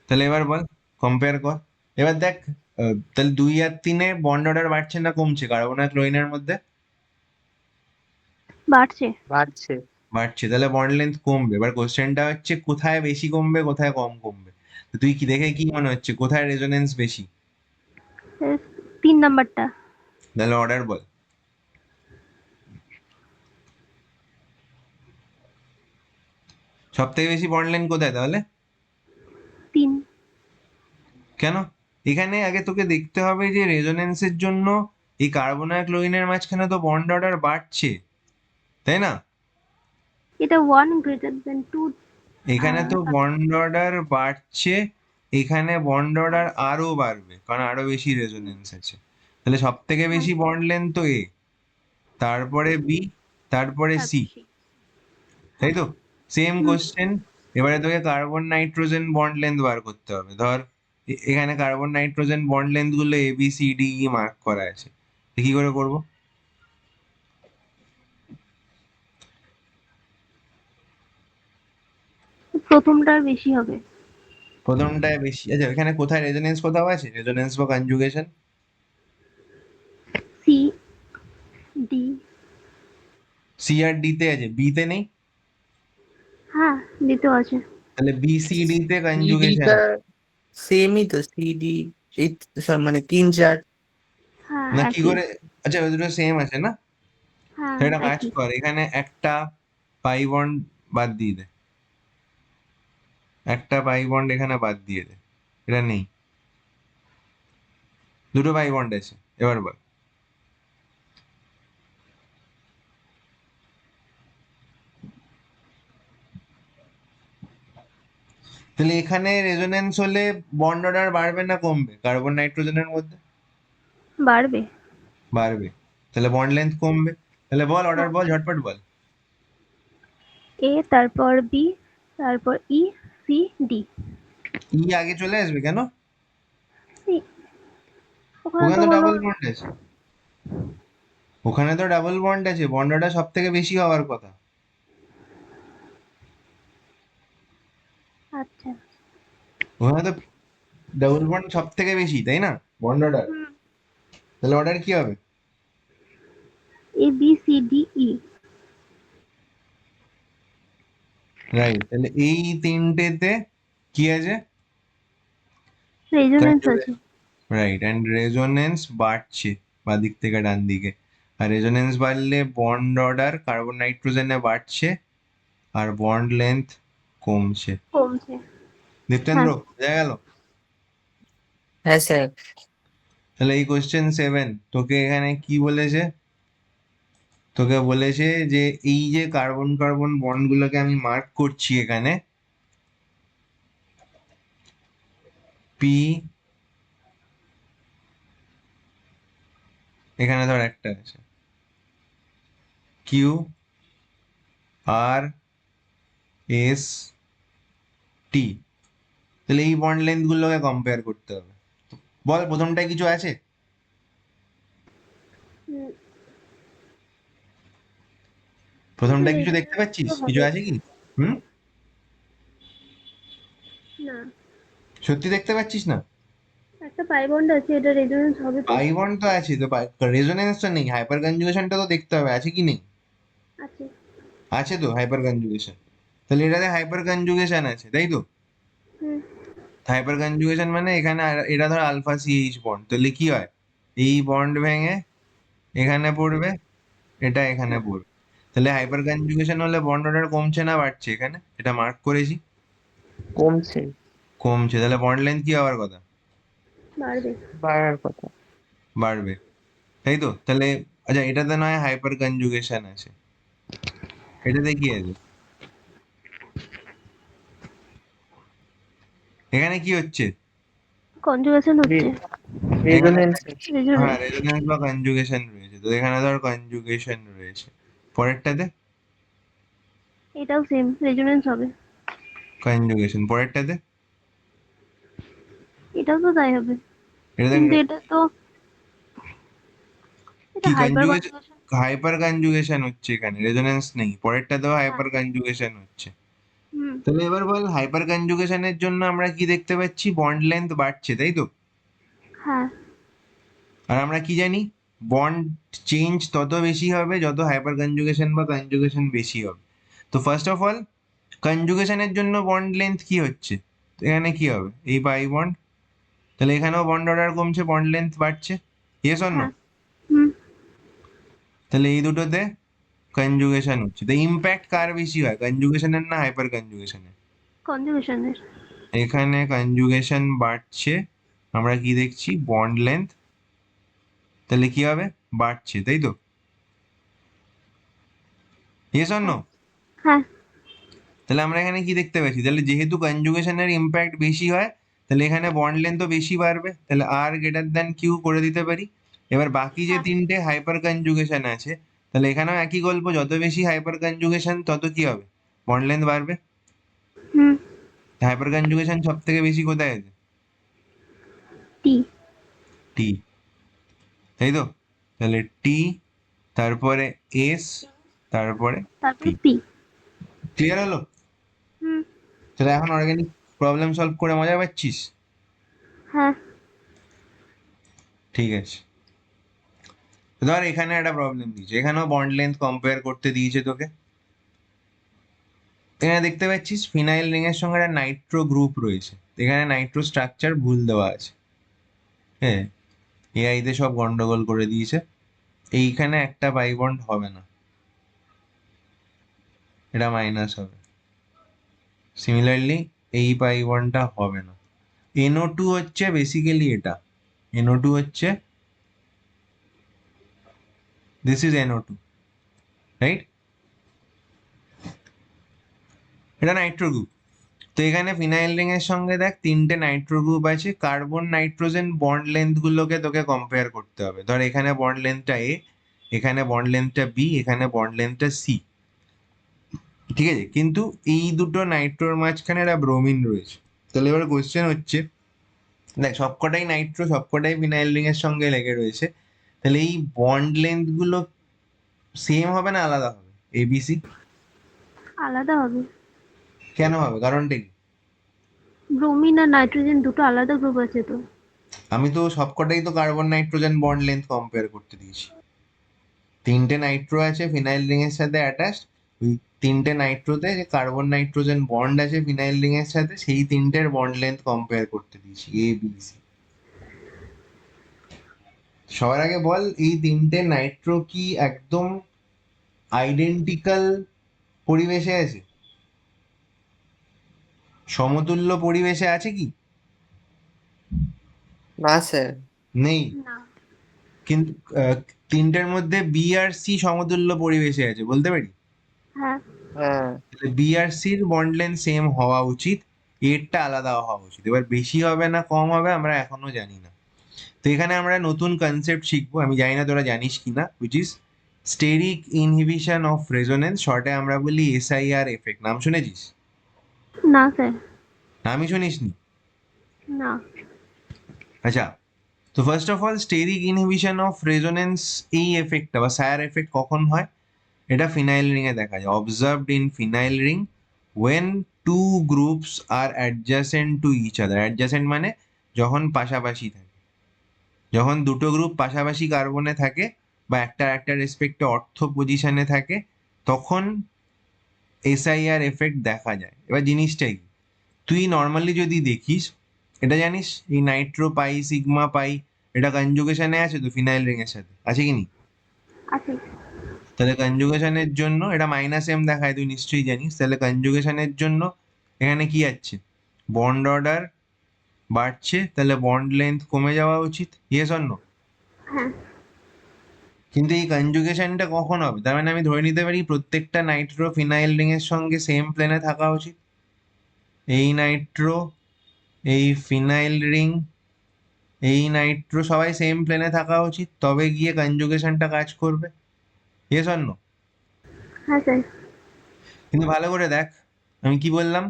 তাহলে এবার বল, কম্পেয়ার কর। এবার দেখ, তাহলে 2 আর 3-এ বন্ড অর্ডার বাড়ছে না কমছে কার্বন আর ক্লোরিনের মধ্যে? বাড়ছে। বাড়ছে। বাড়ছে, তাহলে বন্ড লেন্থ কমবে। এবার কোশ্চেনটা হচ্ছে কোথায় বেশি কমবে কোথায় কম কমবে। তো তুই কি দেখে কি মনে হচ্ছে কোথায় রেজোনেন্স বেশি? 3 নাম্বারটা। তাহলে অর্ডার বল। সব থেকে বেশি বন্ড লেন্থ কোথায় তাহলে? 3। কেন? এখানে আগে তোকে দেখতে হবে যে রেজোনেন্সের জন্য এই কার্বন আর ক্লোরিনের মাঝখানে তো বন্ড অর্ডার বাড়ছে, তাই না? এটা 1 গ্রেটার দেন 2। এখানে তো বন্ড অর্ডার বাড়ছে, এখানে বন্ড অর্ডার আরো বাড়বে কারণ আরো বেশি রেজোনেন্স আছে। তাহলে সব থেকে বেশি বন্ড লেন্থ তো এ, তারপরে বি, তারপরে সি, তারপর C। তাই তো? সেম হুম, কোশ্চেন। এবারে তোকে কার্বন নাইট্রোজেন বন্ড লেন্থ বার করতে হবে। ধর এখানে কার্বন নাইট্রোজেন বন্ড লেন্থ গুলো A B C D E mark করা আছে, তো কি করে করবো? প্রথমটার বেশি হবে। প্রথমটায় বেশি, আচ্ছা এখানে কোথায় রেজোনেন্স কোথাও আছে, রেজোনেন্স বা কনজুগেশন? C D। সি আর ডি তে আছে, বি তে নেই? হ্যাঁ, দিতেও আছে। তাহলে বি সি ডি তে কনজুগেশন সিডিটা আছে। সেমই তো, সিডি এই সব মানে 3 4। হ্যাঁ, না কি একই। করে? আচ্ছা ওই দুটো সেম আছে না? হ্যাঁ, তাহলে একটা কাজ একই। কর, এখানে একটা পাই বন্ড বাদ দিয়ে দে, একটা পাই বন্ড এখানে বাদ দিয়ে দে, এটা নেই, দুটো পাই বন্ড আছে। এবার বল। তাহলে এখানে রেজোনেন্স হলে বন্ড অর্ডার বাড়বে না কমবে কার্বন নাইট্রোজেনের মধ্যে? বাড়বে। বাড়বে। তাহলে বন্ড লেন্থ কমবে। তাহলে বল, অর্ডার হ্যাঁ, বল, ঝটপট বল। A, তারপর B, তারপর E, C, D। ই আগে চলে আসবে কেন? C। ওখানে ওখানে তো তো বললো। ডাবল বন্ড আছে, ওখানে তো ডাবল বন্ড আছে, বন্ড অর্ডার সব থেকে বেশি হওয়ার কথা। আচ্ছা। ওখানে তো ডাবল বন্ড সব থেকে বেশি, তাই না? Bond order. হুম। তাহলে অর্ডার কি হবে? A B C D E। Right, তাহলে এই তিনটেতে কি আছে? রেজোনেন্স আছে। কনজুগেশন। রাইট, অ্যান্ড রেজোনেন্স বাড়ছে বাদিক থেকে ডান দিকে। আর রেজোনেন্স বাড়লে বন্ড অর্ডার কার্বন নাইট্রোজেনে বাড়ছে আর বন্ড লেন্থ কমছে। কমছে। দীপ্তেন্দ্র, হ্যাঁ। বোঝা গেল? হ্যাঁ স্যার। তাহলে এই কোশ্চেন 7 তোকে এখানে কি বলেছে? তোকে বলেছে যে এই যে কার্বন কার্বন বন্ড গুলোকে আমি মার্ক করছি এখানে, পি, এখানে ধর একটা আছে, কিউ, আর, এস, টি। তাহলে এই বন্ড লেন্থ গুলোকে কম্পেয়ার করতে হবে। বল প্রথমটায় কিছু আছে? হুম, প্রথমটায় কিছু দেখতে রেজোনেন্স পাচ্ছিস? তো কিছু হবে। আছে কি? হুম? না, সত্যি দেখতে পাচ্ছিস না? একটা পাই বন্ড আছে, এটা রেজোনেন্স হবে তো। পাই বন্ড তো আছে, তো রেজোনেন্স তো নেই, হাইপার কনজুগেশনটা তো দেখতে হবে আছে কি নেই। আছে। আছে তো হাইপার কনজুগেশন, তাহলে এটাতে হাইপার কনজুগেশন আছে, তাই তো? হুম। হাইপার কনজুগেশন মানে এখানে এটা ধর আলফা সিএইচ বন্ড, তাহলে কি হয়? এই বন্ড ভেঙে এখানে পড়বে, এটা এখানে হ্যাঁ, পড়বে। তাহলে হাইপার কনজুগেশন হলে বন্ড অর্ডার কমছে না বাড়ছে? এখানে এটা মার্ক করেছি, কমছে। কমছে। তাহলে বন্ড লেন্থ কি হওয়ার কথা? বাড়বে। বাড়ার কথা। বাড়বে, তাই তো? তাহলে আচ্ছা এটাতে নয় হাইপার কনজুগেশন আছে, এটাতে কি আছে? এখানে কি হচ্ছে? কনজুগেশন হচ্ছে। এখানে রেজোনেন্স। হ্যাঁ রেজোনেন্স। রেজোনেন্স বা কনজুগেশন রয়েছে, তো এখানে ধর কনজুগেশন রয়েছে। পরেরটাতে এটাও সেম, রেজোনেন্স হবে। কনজুগেশন, পরেরটাতে এটাও তো তাই হবে। এটাতে কিন্তু এটা তো, এটা কি hyper conjugation? Conjugation. Hyper conjugation হচ্ছে, এখানে রেজোনেন্স নেই, পরেরটাতেও হ্যাঁ। হাইপার কনজুগেশন হচ্ছে। হুম। তাহলে এবার বল, হাইপার কনজুগেশনের জন্য আমরা কি দেখতে পাচ্ছি? বন্ড লেন্থ বাড়ছে, তাই তো? হ্যাঁ। আর আমরা কি জানি? বন্ড চেঞ্জ তত বেশি হবে যত হাইপার কনজুগেশন বা কনজুগেশন বেশি হবে। তো ফার্স্ট অফ অল কনজুগেশনের জন্য বন্ড লেন্থ কি হচ্ছে? তো এখানে কি হবে? এই পাই বন্ড, তাহলে এখানেও বন্ড অর্ডার কমছে, বন্ড লেন্থ বাড়ছে। Yes or no? হ্যাঁ। হুম। তাহলে এই দুটোতে কনজুগেশন হচ্ছে, তো ইম্প্যাক্ট কার বেশি হয়, কনজুগেশনের না হাইপার কনজুগেশনের? কনজুগেশনের। এখানে কনজুগেশন বাড়ছে, আমরা কি দেখছি? বন্ড লেন্থ, তাহলে কি হবে? বাড়ছে, তাই তো? Yes or no? হ্যাঁ। হ্যাঁ। তাহলে আমরা এখানে কি দেখতে পাচ্ছি? তাহলে যেহেতু কনজুগেশনের ইম্প্যাক্ট বেশি হয়, তাহলে এখানে বন্ড লেন্থও বেশি বাড়বে, তাহলে আর গ্রেটার দ্যান কিউ করে দিতে পারি। এবার বাকি যে হ্যাঁ। তিনটে হাইপার কনজুগেশন আছে, তাহলে এখানেও একই গল্প, যত বেশি হাইপার কনজুগেশন তত কি হবে, বন্ড লেন্থ বাড়বে। হুম। হাইপার কনজুগেশন সব থেকে বেশি কোথায় আছে, টি। টি, তাই তো? তাহলে টি, তারপরে এস, তারপরে তারপর পি। পি। ক্লিয়ার হলো? হুম। তাহলে এখন অর্গানিক প্রবলেম সলভ করে মজা পাচ্ছিস? হ্যাঁ। ঠিক আছে, ধর এখানে একটা প্রবলেম দিয়েছে, এখানেও বন্ড লেন্থ কম্পেয়ার করতে দিয়েছে তোকে। এখানে দেখতে পাচ্ছিস ফিনাইল রিং এর সঙ্গে একটা নাইট্রো গ্রুপ রয়েছে, এখানে নাইট্রো স্ট্রাকচার ভুল দেওয়া আছে। হ্যাঁ, এআই তে সব গন্ডগোল করে দিয়েছে। এইখানে একটা পাই বন্ড হবে না, এটা মাইনাস হবে। সিমিলারলি এই পাই বন্ডটা হবে না। NO2 হচ্ছে বেসিক্যালি এটা, NO2 হচ্ছে, দিস ইজ NO2, রাইট? এটা নাইট্রো গ্রুপ। তো এখানে ফিনাইল রিং এর সঙ্গে দেখ তিনটে নাইট্রো গ্রুপ আছে, কার্বন নাইট্রোজেন বন্ড লেন্থ গুলোকে তোকে কম্পেয়ার করতে হবে। ধর এখানে বন্ড লেন্থটা এ, এখানে বন্ড লেন্থটা বি, এখানে বন্ড লেন্থটা সি, ঠিক আছে? কিন্তু এই দুটো নাইট্রোর মাঝখানে একটা ব্রোমিন রয়েছে। তাহলে এবার কোয়েশ্চেন হচ্ছে, দেখ সবকটাই নাইট্রো, সবকটাই ফিনাইল রিং এর সঙ্গে লেগে রয়েছে, তাহলে এই বন্ড লেন্থ গুলো সেম হবে না আলাদা হবে, ABC? আলাদা হবে। কেন হবে, কারণটা কি? ব্রোমিন আর নাইট্রোজেন দুটো আলাদা গ্রুপ আছে তো। আমি তো সবকটাই তো carbon nitrogen bond length compare করতে দিয়েছি। তিনটে নাইট্রো আছে ফিনাইল রিং এর সাথে অ্যাটাচড, ওই তিনটে নাইট্রোতে যে কার্বন নাইট্রোজেন বন্ড আছে ফিনাইল রিং এর সাথে, সেই তিনটের বন্ড লেন্থ কম্পেয়ার করতে দিয়েছি, ABC। সবার আগে বল, এই তিনটে নাইট্রো কি একদম আইডেন্টিক্যাল পরিবেশে আছে, সমতুল্য পরিবেশে আছে কি? না স্যার। নেই। না। কিন্তু তিনটের মধ্যে বি আর সি সমতুল্য পরিবেশে আছে, বলতে পারি। হ্যাঁ। হ্যাঁ। তাহলে বি আর সির বন্ড লেন্থ সেম হওয়া উচিত, এরটা আলাদা হওয়া উচিত। এবার বেশি হবে না কম হবে আমরা এখনো জানি না। তো এখানে আমরা নতুন কনসেপ্ট শিখবো, আমি জানি না তোরা জানিস কিনা, which is steric inhibition of resonance, শর্টে আমরা বলি SIR এফেক্ট। নাম শুনেছিস? না স্যার। নামই শুনিসনি? না। আচ্ছা, তো first of all steric inhibition of resonance, এই এফেক্টটা বা সায়ার এফেক্ট কখন হয়? এটা ফিনাইল রিং এ দেখা যায়, observed in phenyl ring when two groups are adjacent to each other. adjacent মানে যখন পাশাপাশি থাকে, যখন দুটো গ্রুপ পাশাপাশি কার্বনে থাকে বা একটা একটা রেসপেক্টে অর্থ পজিশনে থাকে, তখন SIR এফেক্ট দেখা যায়। এবার জিনিসটাই কি, তুই নর্মালি যদি দেখিস, এটা জানিস এই নাইট্রো পাই সিগমা পাই, এটা কনজুগেশনে আছে তো ফিনাইল রিং এর সাথে, আছে কি নি? আছে। তাহলে কনজুগেশনের জন্য এটা -M দেখায়, তুই নিশ্চয়ই জানিস। তাহলে কনজুগেশনের জন্য এখানে কি আছে, বন্ড অর্ডার বাড়ছে, তাহলে বন্ড লেন্থ কমে যাওয়া উচিত, ইয়েস অর নো? হ্যাঁ। কিন্তু এই কনজুগেশনটা কখন হবে, তার মানে আমি ধরে নিতে পারি প্রত্যেকটা নাইট্রো ফিনাইল রিং এর সঙ্গে সেম প্লেনে থাকা উচিত। এই নাইট্রো, এই ফিনাইল রিং, এই নাইট্রো সবাই সেম প্লেনে থাকা উচিত, তবে গিয়ে কনজুগেশনটা কাজ করবে, ইয়েস অর নো? হ্যাঁ স্যার। কিন্তু ভালো করে দেখ, আমি কি বললাম,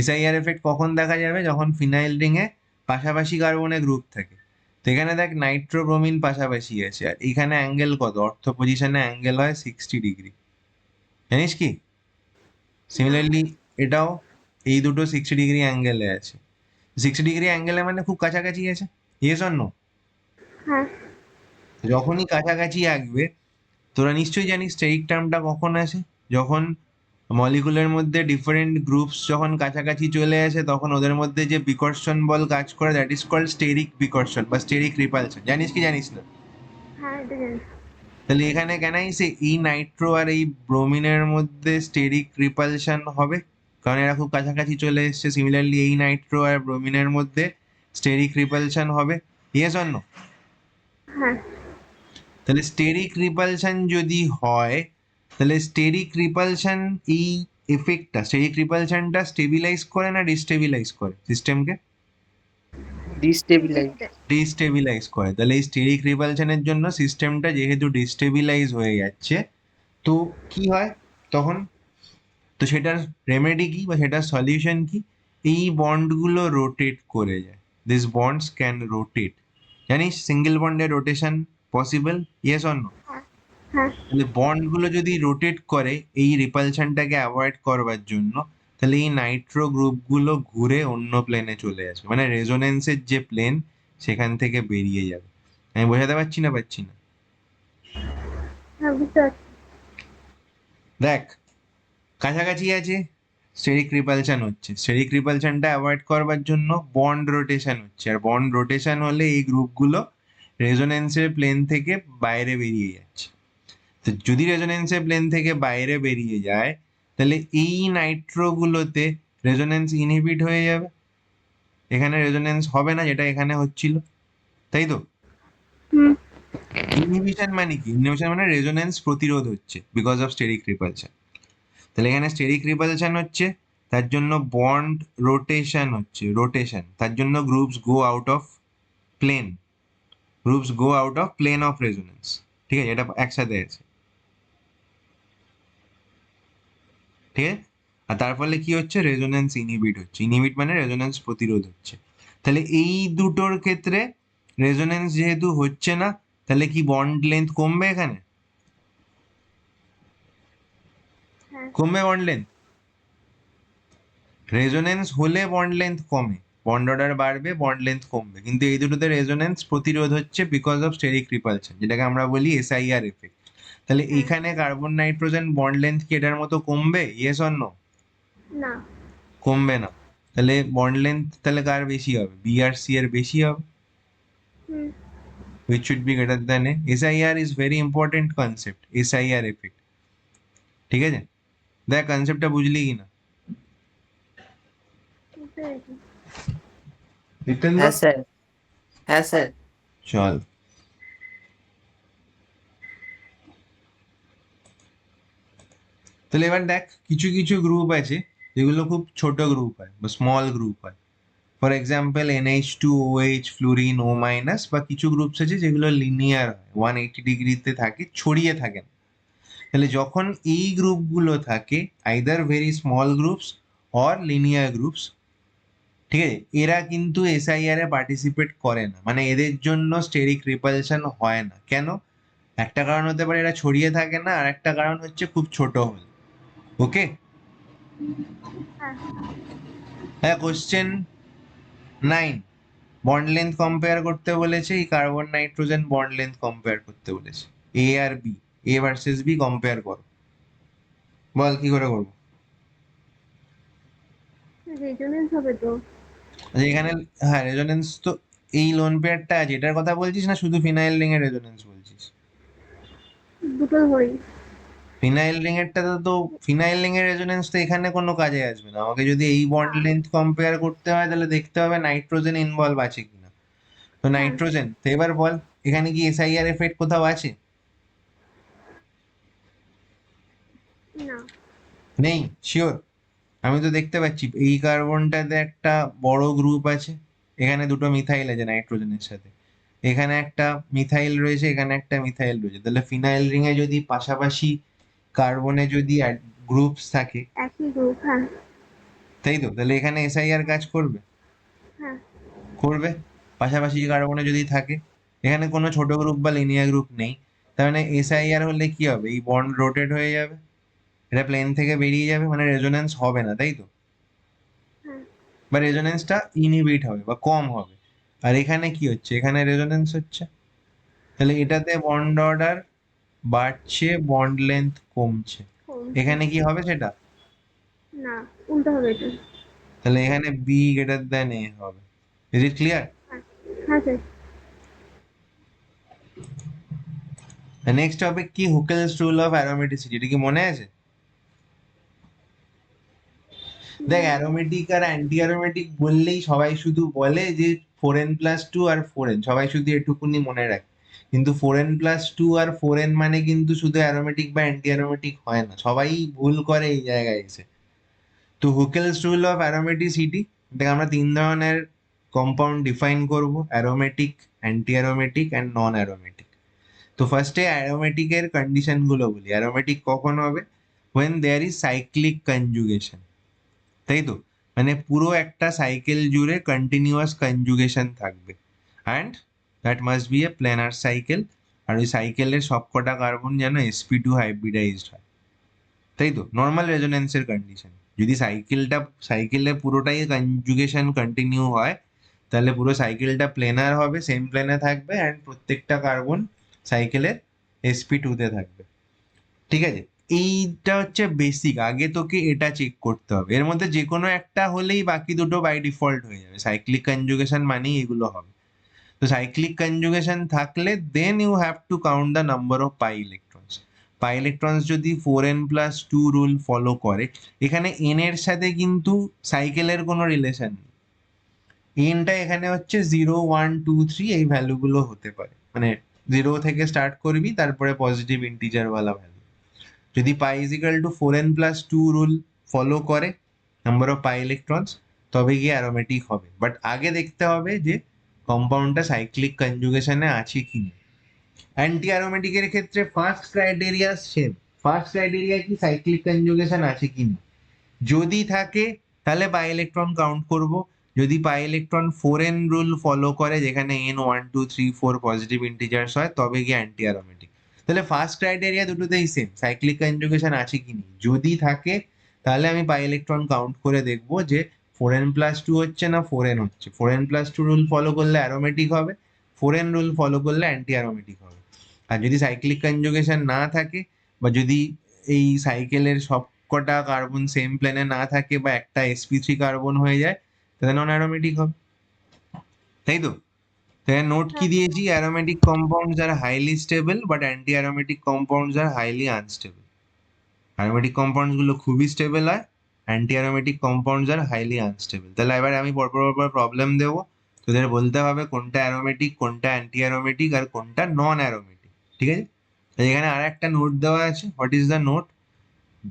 SIR এফেক্ট কখন দেখা যাবে, যখন ফিনাইল রিং এ পাশাপাশি কার্বনে গ্রুপ থাকে। তো এখানে দেখ নাইট্রো ব্রোমিন পাশাপাশি আছে, আর এখানে অ্যাঙ্গেল কত, অর্থ পজিশনে অ্যাঙ্গেল হয় 60 ডিগ্রি, জানিস কি? না। সিমিলারলি এটাও, এই দুটো 60 ডিগ্রি অ্যাঙ্গেলে আছে। 60 ডিগ্রি অ্যাঙ্গেলে মানে খুব কাছাকাছি আছে, ইয়েস অর নো? হ্যাঁ। যখনই কাছাকাছি আসবে, তোরা নিশ্চয়ই জানিস স্টেরিক টার্মটা কখন আসে, যখন মলিকুলের মধ্যে ডিফারেন্ট গ্রুপস যখন কাছাকাছি চলে আসে, তখন ওদের মধ্যে যে বিকর্ষণ বল কাজ করে, দ্যাট ইজ কল্ড স্টেরিক বিকর্ষণ বা স্টেরিক রিপালশন। জানিস কি জানিস না? হ্যাঁ এটা জানি। তাহলে এখানে কেন সে এই নাইট্রো আর এই ব্রোমিনের মধ্যে স্টেরিক রিপালশন হবে, কারণ এরা খুব কাছাকাছি চলে এসছে। সিমিলারলি এই নাইট্রো আর ব্রোমিনের মধ্যে স্টেরিক রিপালশন হবে, ইয়েস অর নো? হ্যাঁ। তাহলে স্টেরিক রিপালশন যদি হয়, তাহলে স্টেরিক রিপালশন, এই এফেক্টটা, স্টেরিক রিপালশনটা স্টেবিলাইজ করে না ডিস্টেবিলাইজ করে সিস্টেমকে? ডিস্টেবিলাইজ। ডিস্টেবিলাইজ করে। তাহলে এই স্টেরিক রিপালশনের জন্য সিস্টেমটা যেহেতু ডিস্টেবিলাইজ হয়ে যাচ্ছে, তো কি হয় তখন? তো সেটার রেমেডি কি বা সেটার সলিউশন কি? এই বন্ডগুলো রোটেট করে যায়। This bonds can rotate. জানিস সিঙ্গেল বন্ডের rotation possible? Yes or no? হ্যাঁ তাহলে বন্ডগুলো যদি রোটেট করে এই রিপালশনটাকে অ্যাভয়েড করবার জন্য, তাহলে এই নাইট্রো গ্রুপগুলো ঘুরে অন্য প্লেনে চলে আসবে, মানে রেজোনেন্সের যে প্লেন সেখান থেকে বেরিয়ে যাবে। আমি বোঝাতে পারছি না? পারছি না? হ্যাঁ বুঝতে পারছি। দেখ, কাছাকাছি আছে, স্টেরিক রিপালশন হচ্ছে, স্টেরিক রিপালশনটা অ্যাভয়েড করবার জন্য বন্ড রোটেশন হচ্ছে, আর বন্ড রোটেশন হলে এই গ্রুপগুলো রেজোনেন্সের প্লেন থেকে বাইরে বেরিয়ে যাচ্ছে। তো যদি রেজোনেন্সের প্লেন থেকে বাইরে বেরিয়ে যায়, তাহলে এই নাইট্রোগুলোতে রেজোনেন্স ইনহিবিট হয়ে যাবে, এখানে রেজোনেন্স হবে না যেটা এখানে হচ্ছিল, তাই তো? হুম ইনহিবিশন মানে কি? ইনহিবিশন মানে রেজোনেন্স প্রতিরোধ হচ্ছে বিকজ অফ স্টেরিক রিপালশন। তাহলে এখানে স্টেরিক রিপালশন হচ্ছে, তার জন্য বন্ড রোটেশন হচ্ছে, রোটেশন, তার জন্য groups go out of plane, groups go out of plane of resonance. ঠিক আছে, এটা একসাথে আছে, ঠিক আছে? আর তার ফলে কি হচ্ছে? রেজোনেন্স ইনহিবিট হচ্ছে। ইনহিবিট মানে রেজোনেন্স প্রতিরোধ হচ্ছে। তাহলে এই দুটোর ক্ষেত্রে রেজোনেন্স যেহেতু হচ্ছে না, তাহলে কি বন্ড লেন্থ কমবে এখানে? হ্যাঁ কমবে বন্ড লেন্থ? রেজোনেন্স হলে বন্ড লেন্থ কমে, বন্ড অর্ডার বাড়বে, বন্ড লেন্থ কমবে, কিন্তু এই দুটোতে রেজোনেন্স প্রতিরোধ হচ্ছে বিকজ অফ স্টেরিক রিপালশন, যেটাকে আমরা বলি এসআইআর এফেক্ট। তাহলে হ্যাঁ এইখানে কার্বন নাইট্রোজেন বন্ড লেন্থ কি এটার মতো কমবে? Yes or no? না কমবে না। তাহলে বন্ড লেন্থ তাহলে কার বেশি হবে? বি আর সি এর বেশি হবে, হুম which should be greater than a. SIR is very important concept, SIR effect. ঠিক আছে, দেখ কনসেপ্টটা বুঝলি কি না? বুঝতে পেরেছি। নিতেন্দ্র, হ্যাঁ স্যার, হ্যাঁ স্যার। চল। তাহলে এবার দেখ, কিছু কিছু গ্রুপ আছে যেগুলো খুব ছোট গ্রুপ হয় বা স্মল গ্রুপ হয়। For example NH2OH, fluorine O minus, বা কিছু গ্রুপস আছে যেগুলো লিনিয়ার হয়, 180 ডিগ্রিতে থাকে, ছড়িয়ে থাকে না। তাহলে যখন এই গ্রুপগুলো থাকে, either very small groups or linear groups, ঠিক আছে, এরা কিন্তু এসআইআর এ পার্টিসিপেট করে না, মানে এদের জন্য স্টেরিক রিপালশন হয় না। কেন? একটা কারণ হতে পারে এরা ছড়িয়ে থাকে না, আর একটা কারণ হচ্ছে খুব ছোট হল। ওকে, হ্যাঁ হ্যাঁ। কোশ্চেন 9, বন্ড লেন্থ কম্পেয়ার করতে বলেছে, এই carbon nitrogen bond length compare করতে বলেছে, এ আর B, A versus be compare করো। বল কি করে করবো? রেজোনেন্স হবে তো। আচ্ছা এখানে, হ্যাঁ রেজোনেন্স তো, এই লোন পেয়ারটা আছে এটার কথা বলছিস না শুধু ফিনাইল রিং এর রেজোনেন্স বলছিস? দুটো ধরি। ফিনাইল রিং এরটা তো, ফিনাইল রিং এর রেজোনেন্স তো এখানে কোনো কাজে আসবে না। আমাকে যদি এই বন্ড হ্যাঁ লেন্থ কম্পেয়ার করতে হয়, তাহলে দেখতে হবে নাইট্রোজেন ইনভলভ আছে কিনা। তো হ্যাঁ নাইট্রোজেন, তো এবার বল এখানে কি এসআইআর এফেক্ট কোথাও আছে? না নেই? শিওর? আমি তো দেখতে পাচ্ছি এই কার্বনটাতে একটা বড় গ্রুপ আছে, এখানে দুটো মিথাইল আছে নাইট্রোজেনের সাথে, এখানে একটা মিথাইল রয়েছে, এখানে একটা মিথাইল রয়েছে। তাহলে ফিনাইল রিং এ যদি পাশাপাশি কার্বনে যদি গ্রুপস থাকে, একই গ্রুপ। হ্যাঁ তাই তো, তাহলে এখানে এসআইআর কাজ করবে? হ্যাঁ করবে। পাশাপাশি কার্বনে যদি থাকে, এখানে কোনো ছোট গ্রুপ বা লিনিয়ার গ্রুপ নেই, তার মানে এসআইআর হলে কি হবে? এই বন্ড রোটেট হয়ে যাবে, এটা প্লেন থেকে বেরিয়ে যাবে, মানে রেজোনেন্স হবে না, তাই তো? হ্যাঁ বা রেজোনেন্সটা ইনহিবিট হবে বা কম হবে। আর এখানে কি হচ্ছে? এখানে রেজোনেন্স হচ্ছে, তাহলে এটাতে বন্ড অর্ডার বাড়ছে, বন্ড লেন্থ কমছে। কমছে। এখানে কি হবে সেটা? না, উল্টো হবে এটা। তাহলে এখানে বি গ্রেটার দ্যান এ হবে। Is it clear? হ্যাঁ হ্যাঁ স্যার। নেক্সট টপিক কি? হুকেলস রুল অফ অ্যারোমেটিসিটি, এটা কি মনে আছে? দেখ, অ্যারোমেটিক আর অ্যান্টি অ্যারোমেটিক বললেই সবাই শুধু বলে যে 4n+2 আর 4n, সবাই শুধু এটুকুনি মনে রাখে। কিন্তু 4n+2 আর 4n মানে কিন্তু শুধু অ্যারোমেটিক বা অ্যান্টি অ্যারোমেটিক হয় না, সবাই ভুল করে এই জায়গায় এসে। তো হুকেলস রুল অফ অ্যারোমেটিসিটি, দেখ আমরা তিন ধরনের কম্পাউন্ড ডিফাইন করব, aromatic, anti aromatic and non aromatic. তো ফার্স্টে অ্যারোমেটিকের কন্ডিশন গুলো বলি। অ্যারোমেটিক কখন হবে? when there is cyclic conjugation, তাই তো? মানে পুরো একটা সাইকেল জুড়ে কন্টিনিউয়াস কনজুগেশন থাকবে, and that must be a planar cycle. আর ওই সাইকেলের সবকটা কার্বন যেন sp2 হাইব্রিডাইজড হয়, তাই তো? নর্মাল রেজোনেন্সের কন্ডিশন। যদি সাইকেলে পুরোটাই কনজুগেশন কন্টিনিউ হয়, তাহলে পুরো সাইকেলটা প্লেনার হবে, সেম প্লেনে থাকবে, অ্যান্ড প্রত্যেকটা কার্বন সাইকেলের sp2 তে থাকবে। ঠিক আছে, এইটা হচ্ছে বেসিক। আগে তোকে এটা চেক করতে হবে, এর মধ্যে যে কোনো একটা হলেই বাকি দুটো বাই ডিফল্ট হয়ে যাবে। সাইক্লিক কনজুগেশন মানেই এগুলো হবে। তো সাইক্লিক কনজুগেশন থাকলে then you have to count the number of pi electrons. Pi electrons যদি 4n+2 রুল ফলো করে, এখানে n এর সাথে কিন্তু সাইকেলের কোনো রিলেশন নেই। এনটা এখানে হচ্ছে 0, 1, 2, 3 এই ভ্যালুগুলো হতে পারে, মানে 0 থেকে স্টার্ট করবি, তারপরে পজিটিভ ইন্টিজার ওয়ালা ভ্যালু। যদি pi is equal to 4n+2 rule follow করে নাম্বার অফ পাই ইলেকট্রনস, তবে গিয়ে অ্যারোমেটিক হবে। বাট আগে দেখতে হবে যে কম্পাউন্ডটা সাইক্লিক কনজুগেশনে আছে কি না। অ্যান্টি অ্যারোমেটিকের ক্ষেত্রে first criteria same. First criteria কি? সাইক্লিক কনজুগেশন আছে কি না। যদি থাকে তাহলে পাই ইলেকট্রন কাউন্ট করব। যদি pi electron 4n rule follow করে, যেখানে n 1 2 3 4 পজিটিভ ইন্টিজার্স হয়, তবে গিয়ে অ্যান্টি অ্যারোমেটিক। তাহলে ফার্স্ট ক্রাইটেরিয়া দুটোতেই সেম, সাইক্লিক কনজুগেশন আছে কি নেই। যদি থাকে তাহলে আমি পাই ইলেকট্রন কাউন্ট করে দেখবো যে 4n+2 হচ্ছে না 4n হচ্ছে। 4n+2 রুল ফলো করলে অ্যারোমেটিক হবে, 4n রুল ফলো করলে অ্যান্টি অ্যারোমেটিক হবে। আর যদি সাইক্লিক কনজুগেশন না থাকে, বা যদি এই সাইকেলের সব কটা কার্বন সেম প্লেনে না থাকে, বা একটা sp3 কার্বন হয়ে যায়, তাহলে নন অ্যারোমেটিক হবে, তাই তো? তাহলে নোট কি হ্যাঁ দিয়েছি? Aromatic compounds are highly stable, but anti aromatic compounds are highly unstable. Aromatic compounds গুলো খুবই স্টেবল হয়, anti aromatic compounds are highly unstable. তাহলে এবার আমি পরপর প্রবলেম দেবো, তোদের বলতে হবে কোনটা অ্যারোমেটিক, কোনটা অ্যান্টি অ্যারোমেটিক, আর কোনটা নন অ্যারোমেটিক। ঠিক আছে, তো এখানে আর একটা নোট দেওয়া আছে। What is the note?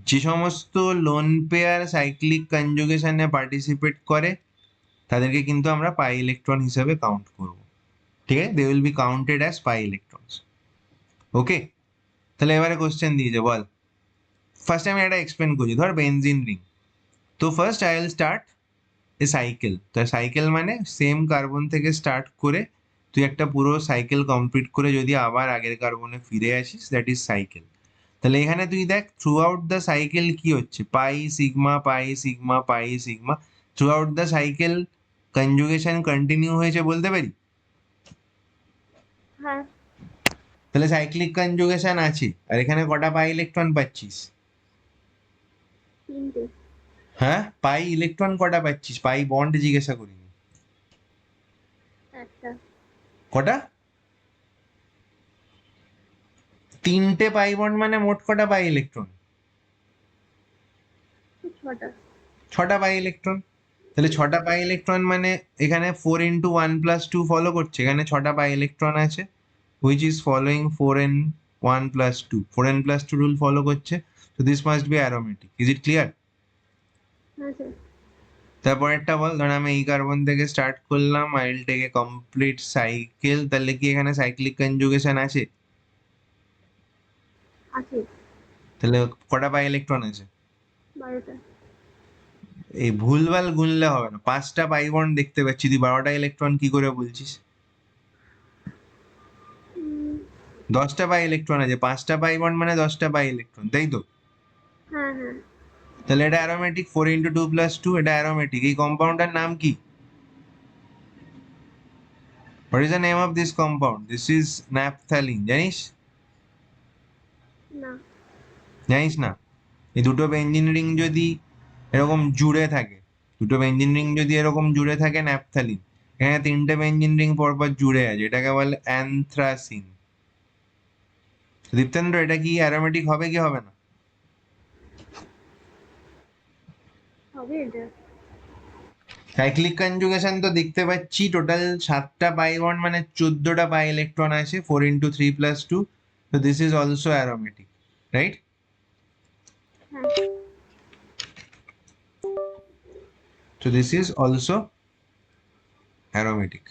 যে সমস্ত লোন পেয়ার সাইক্লিক কনজুগেশনে পার্টিসিপেট করে, তাদেরকে কিন্তু আমরা পাই ইলেকট্রন হিসেবে কাউন্ট করব। ঠিক আছে, they will be counted as pi electrons. Okay, তাহলে এবারে কোশ্চেন দিয়েছে, বল। ফার্স্ট আমি এটা এক্সপ্লেন করছি। ধর বেনজিন রিং। তো first I will start A cycle. তো সাইকেল মানে সেম কার্বন থেকে স্টার্ট করে তুই একটা পুরো সাইকেল কমপ্লিট করে যদি আবার আগের কার্বনে ফিরে আসিস, দ্যাট ইজ সাইকেল। তাহলে এখানে তুই দেখ থ্রু আউট দ্য সাইকেল কি হচ্ছে, পাই sigma pi sigma pi sigma. Through out the cycle conjugation continue হয়েছে বলতে পারি। হ্যাঁ তাহলে সাইক্লিক কনজুগেশন আছে। আর এখানে কটা পাই ইলেকট্রন পাচ্ছিস? 3টে। হ্যাঁ, পাই ইলেকট্রন কটা পাচ্ছিস? পাই বন্ড জিজ্ঞাসা করিনি। একটা। কটা? 3টে পাই বন্ড মানে মোট কটা পাই ইলেকট্রন? 6টা। 6টা পাই ইলেকট্রন। তাহলে 6টা পাই ইলেকট্রন মানে এখানে 4 × 1+2 ফলো করছে, এখানে 6টা পাই ইলেকট্রন আছে, which is following 4n1+2, 4n+2 rule follow করছে। So this must be aromatic. Is it clear? হ্যাঁ স্যার। তারপর একটা বল, ধর আমি এই কার্বন থেকে স্টার্ট করলাম, I will take a complete cycle. তাহলে কি এখানে সাইক্লিক কনজুগেশন আছে? আছে। তাহলে কটা পাই ইলেকট্রন আছে? 12টা। এই ভুলভাল গুনলে হবে না। 5টা পাই বন্ড দেখতে পাচ্ছি, তুই 12টা ইলেকট্রন কি করে বলছিস? উম, 10টা পাই ইলেকট্রন আছে, 5টা পাই বন্ড মানে 10টা পাই ইলেকট্রন, তাই তো? হ্যাঁ হ্যাঁ। তাহলে এটা অ্যারোমেটিক। 4 × 2+2 এটা অ্যারোমেটিক। এই কম্পাউন্ডের নাম কি? What is the name of this compound? This is naphthalene. জানিস? না। জানিস না? এই দুটো বেঞ্জিন রিং যদি এরকম জুড়ে থাকে, দুটো বেঞ্জিন রিং যদি এরকম জুড়ে থাকে, ন্যাপথ্যালিন। এখানে 3টে বেঞ্জিন রিং পরপর জুড়ে আছে, এটাকে বলে অ্যানথ্রাসিন। দীপ্তেন্দ্র, এটা কি অ্যারোমেটিক হবে কি হবে না? হবে এটা। সাইক্লিক কনজুগেশন তো দেখতে পাচ্ছি, টোটাল 7টা পাই বন্ড মানে 14টা পাই ইলেকট্রন আছে, 4 × 3+2। তো this is also aromatic, right? হ্যাঁ। So this is also aromatic.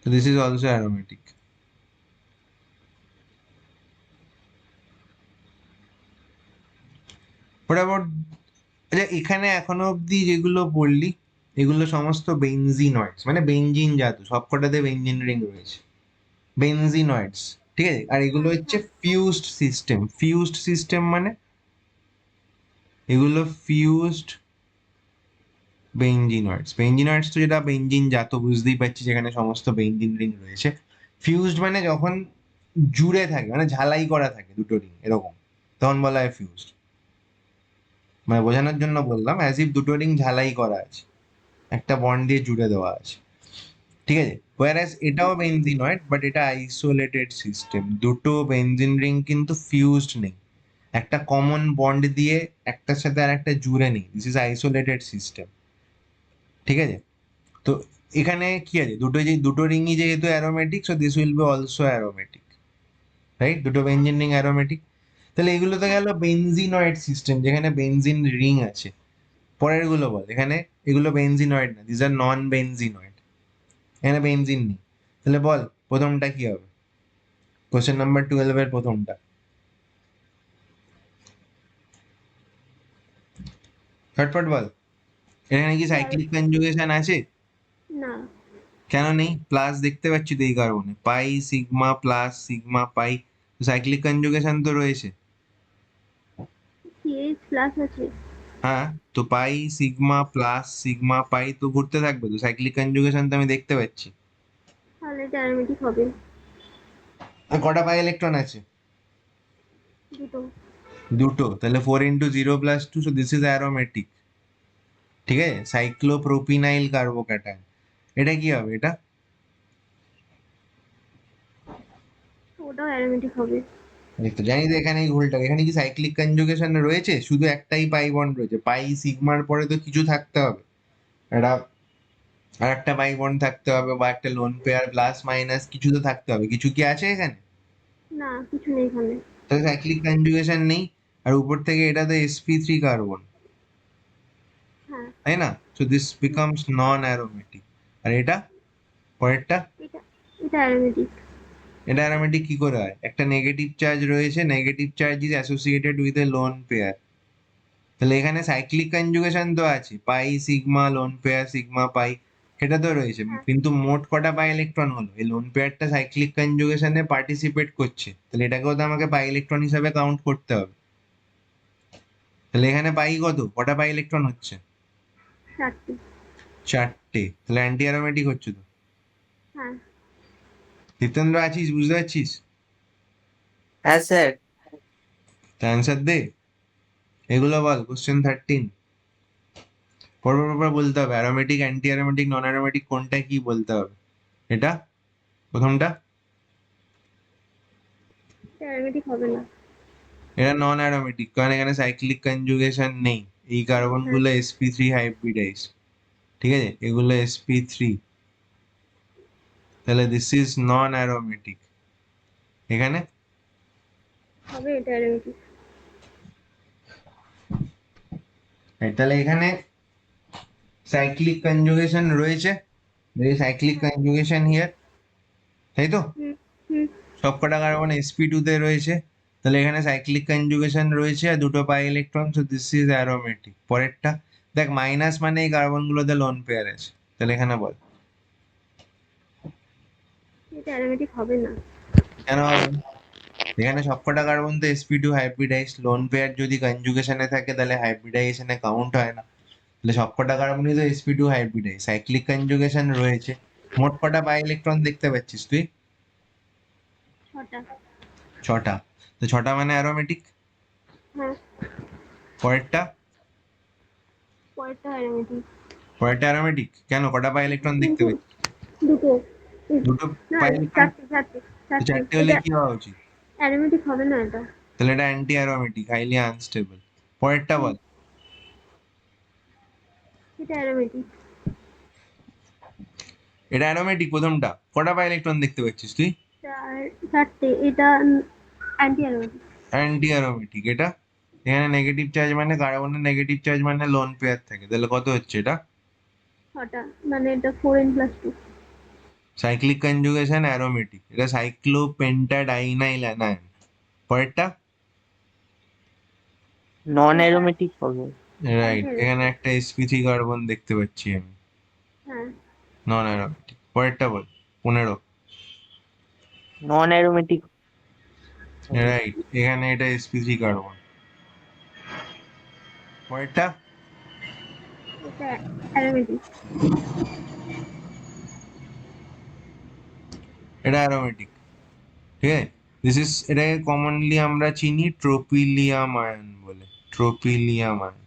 So this is also aromatic. What about, আচ্ছা এখানে এখনো অবধি যেগুলো বললি এগুলো সমস্ত বেনজিনয়েডস, মানে বেনজিন জাতীয়, সবকটাতে বেনজিন রিং রয়েছে, বেনজিনয়েডস, ঠিক আছে। আর এগুলো হচ্ছে ফিউজড সিস্টেম। ফিউজড সিস্টেম মানে এগুলো ফিউজড বেনজিনয়েডস। বেনজিনয়েডস তো যেটা বেনজিন জাত, বুঝতেই পারছি, যেখানে সমস্ত বেনজিন রিং রয়েছে। ফিউজড মানে যখন জুড়ে থাকে, মানে ঝালাই করা থাকে দুটো রিং এরকম, তখন বলা হয় ফিউজড। মানে বোঝানোর জন্য বললাম, অ্যাজ ইফ দুটো রিং ঝালাই করা আছে, একটা বন্ড দিয়ে জুড়ে দেওয়া আছে, ঠিক আছে। ওয়ারাস এটাও বেনজিনয়েড, বাট এটা আইসোলেটেড সিস্টেম। দুটো বেনজিন রিং কিন্তু ফিউজড নেই, একটা কমন বন্ড দিয়ে একটার সাথে আর একটা জুড়ে নেই। দিস ইজ আইসোলেটেড সিস্টেম, ঠিক আছে। তো এখানে কি আছে, দুটো রিংই যেহেতু aromatic, so this will be also aromatic, right. দুটো বেনজিন রিং অ্যারোমেটিক, তাহলে এগুলো তো গেল বেনজিনয়েড সিস্টেম যেখানে বেনজিন রিং আছে। পরের গুলো বল, এখানে এগুলো বেনজিনয়েড না, দিস আর নন বেনজিনয়েড, এখানে বেনজিন নেই। তাহলে বল প্রথমটা কি হবে, কোশ্চেন নাম্বার 12 এর প্রথমটা, ফটফট বল। এখানে কি সাইক্লিক কনজুগেশন আছে? না, কেন নেই? প্লাস দেখতে পাচ্ছি তো এই কারণে, পাই সিগমা প্লাস সিগমা পাই, সাইক্লিক কনজুগেশন তো রয়েছে। সিএইচ প্লাস আছে। হ্যাঁ, তো পাই সিগমা প্লাস সিগমা পাই তো ঘুরতে থাকবে, তো সাইক্লিক কনজুগেশন তো আমি দেখতে পাচ্ছি। তাহলে এটা অ্যারোমেটিক হবে। আর কটা পাই ইলেকট্রন আছে? দুটো। দুটো, তাহলে 4 × 0 + 2, সো দিস ইজ অ্যারোমেটিক, ঠিক আছে। সাইক্লোপ্রোপিনাইল কার্বোক্যাটায়ন, এটা কি হবে এটা? ওটাও অ্যারোমেটিক হবে। এই তো জানি তো এখানেই ভুলটা, এখানে কি সাইক্লিক কনজুগেশন রয়েছে? শুধু একটাই পাই বন্ড রয়েছে, পাই সিগমার পরে তো কিছু থাকতে হবে, একটা আর একটা পাই বন্ড থাকতে হবে, বা একটা লোন পেয়ার প্লাস মাইনাস কিছু তো থাকতে হবে। কিছু কি আছে এখানে? না, কিছু নেই এখানে। তাহলে সাইক্লিক কনজুগেশন নেই। আর উপর থেকে এটা তো sp3 কার্বন, হ্যাঁ। তাই না? So this becomes non aromatic. আর এটা পরেরটা, এটা এটা অ্যারোমেটিক। এটা অ্যারোমেটিক কি করে হয়? একটা নেগেটিভ চার্জ রয়েছে, negative charge is associated with a lone pair. তাহলে এখানে সাইক্লিক কনজুগেশন তো আছে, pi sigma lone pair sigma pi, সেটা তো রয়েছে, হ্যাঁ। কিন্তু মোট কটা পাই ইলেকট্রন হলো? এই লোন পেয়ারটা সাইক্লিক কনজুগেশনে পার্টিসিপেট করছে, তাহলে এটাকেও তো আমাকে পাই ইলেকট্রন হিসাবে কাউন্ট করতে হবে। তাহলে এখানে পাই কটা পাই ইলেকট্রন হচ্ছে? 4টি। 4টে, তাহলে অ্যান্টি অ্যারোমেটিক হচ্ছে তো। হ্যাঁ। জিতেন্দ্র আছিস, বুঝতে পারছিস? হ্যাঁ স্যার। তা অ্যান্সার দে, এগুলো বল। কোশ্চেন 13 পরপর বলতে হবে, অ্যারোমেটিক অ্যান্টি অ্যারোমেটিক নন অ্যারোমেটিক কোনটা কি বলতে হবে। এটা প্রথমটা, এটা অ্যারোমেটিক হবে না। এটা নন অ্যারোমেটিক, কারণ এখানে সাইক্লিক কনজুগেশন নেই। এই কার্বন হ্যাঁ। গুলো sp3 হাইব্রিডাইজ, ঠিক আছে, এগুলো sp3, তাহলে দিস ইজ নন অ্যারোমেটিক। এখানে হবে এটা অ্যারোমেটিক। তাহলে এখানে সাইক্লিক কনজুগেশন রয়েছে, সাইক্লিক কনজুগেশন হিয়ার, তাই তো? হুম। হুম। সবকটা কার্বন sp2 তে রয়েছে, তাহলে এখানে সাইক্লিক কনজুগেশন রয়েছে আর দুটো pi electron, so this is aromatic. পরেরটা দেখ, মাইনাস মানে এই কার্বন গুলোতে লোন পেয়ার আছে, তাহলে এখানে বল এটা অ্যারোমেটিক হবে না। কেন হবে না? এখানে সবকটা কার্বন তো sp2 হাইব্রিডাইজ, লোন পেয়ার যদি কনজুগেশনে থাকে তাহলে হাইব্রিডাইজেশনে কাউন্ট হয় না, তাহলে সবকটা কার্বনই তো sp2 হাইব্রিডাইজ, সাইক্লিক কনজুগেশন রয়েছে। মোট কটা পাই ইলেকট্রন দেখতে পাচ্ছিস তুই? 6টা। 6টা, তো 6টা মানে অ্যারোমেটিক। হ্যাঁ। পরেরটা, পরেরটা অ্যারোমেটিক। পরেরটা অ্যারোমেটিক কেন? কটা পাই ইলেকট্রন দেখতে কিন্তু পাচ্ছিস? দুটো। দুটো না, পাই ইলেকট্রন, 4টে 4টে তো 4টে। 4টে হলে এটা কি হওয়া উচিত? অ্যারোমেটিক হবে না এটা। তাহলে এটা অ্যান্টি অ্যারোমেটিক, হাইলি আনস্টেবল। পরেরটা হুম। বল, এটা অ্যারোমেটিক। এটা অ্যারোমেটিক প্রথমটা, কটা পাই ইলেকট্রন দেখতে পাচ্ছিস তুই? চারটে। এটা অ্যান্টি অ্যারোমেটিক। অ্যান্টি অ্যারোমেটিক এটা, এখানে নেগেটিভ চার্জ মানে কার্বনের নেগেটিভ চার্জ মানে লোন পেয়ার থাকে, তাহলে কত হচ্ছে এটা? 6টা, মানে এটা 4n+2। সাইক্লিক কনজুগেশন অ্যারোমেটিক, এটা সাইক্লোপেন্টাডাইনাইল অ্যানায়ন। পরেরটা নন এটা অ্যারোমেটিক হবে। রাইট, অ্যান্টি এখানে অ্যারোমেটিক। একটা sp3 কার্বন দেখতে পাচ্ছি আমি, হ্যাঁ। নন অ্যারোমেটিক। পরেরটা বল, 15। নন অ্যারোমেটিক হবে। রাইট, এখানে এটা sp3 কার্বন। পরেরটা এটা অ্যারোমেটিক। এটা অ্যারোমেটিক, ঠিক আছে। এটাকে কমনলি আমরা চিনি ট্রোপিলিয়াম আয়ন বলে, ট্রোপিলিয়াম আয়ন,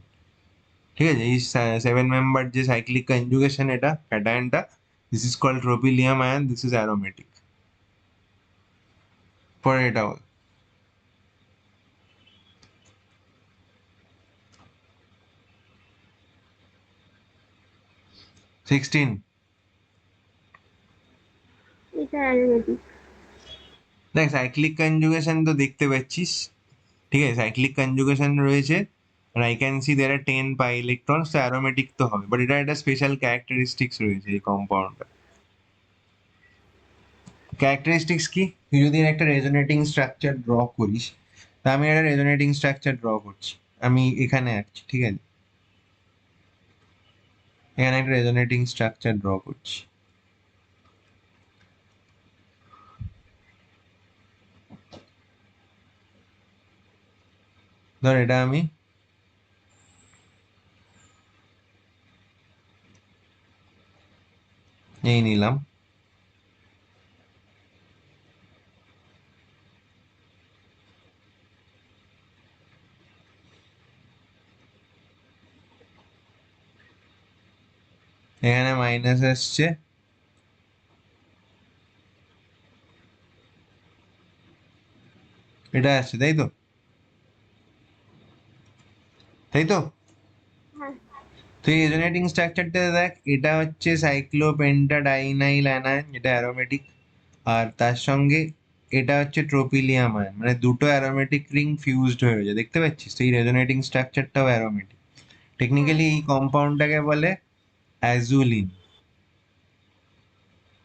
ঠিক আছে। এই 7 মেম্বার যে সাইক্লিক কনজুগেশন, এটা ক্যাটায়নটা, this is called tropylium ion, this is aromatic. পরে এটা বল, 16। এটা অ্যারোমেটিক। দেখ সাইক্লিক কনজুগেশন তো দেখতে পাচ্ছিস, ঠিক আছে, সাইক্লিক কনজুগেশন রয়েছে, আর I can see there are 10 pi electrons, তো অ্যারোমেটিক তো হবে, বাট এটা একটা স্পেশাল ক্যারেক্টারিস্টিক্স রয়েছে এই কম্পাউন্ডটা। ক্যারেক্টারিস্টিক্স কি? তুই যদি একটা রেজোনেটিং স্ট্রাকচার ড্র করিস, তা আমি একটা রেজোনেটিং স্ট্রাকচার ড্র করছি, আমি এখানে আছি, ঠিক আছে, এখানে একটা রেজোনেটিং স্ট্রাকচার ড্র করছি। ধর এটা আমি এই নিলাম, এখানে মাইনাস আসছে, এটা আসছে, তাই তো, তাই তো। হ্যাঁ। তো এই রেজোনেটিং স্ট্রাকচারটা দেখ, এটা হচ্ছে সাইক্লোপেন্টাডাইনাইল অ্যানায়ন, যেটা অ্যারোমেটিক, আর তার সঙ্গে এটা হচ্ছে ট্রোপিলিয়াম আয়ন, মানে দুটো অ্যারোমেটিক রিং ফিউজড হয়ে যায়, দেখতে পাচ্ছিস, তো এই রেজোনেটিং স্ট্রাকচারটাও অ্যারোমেটিক। হ্যাঁ। টেকনিক্যালি এই কম্পাউন্ডটাকে বলে অ্যাজুলিন,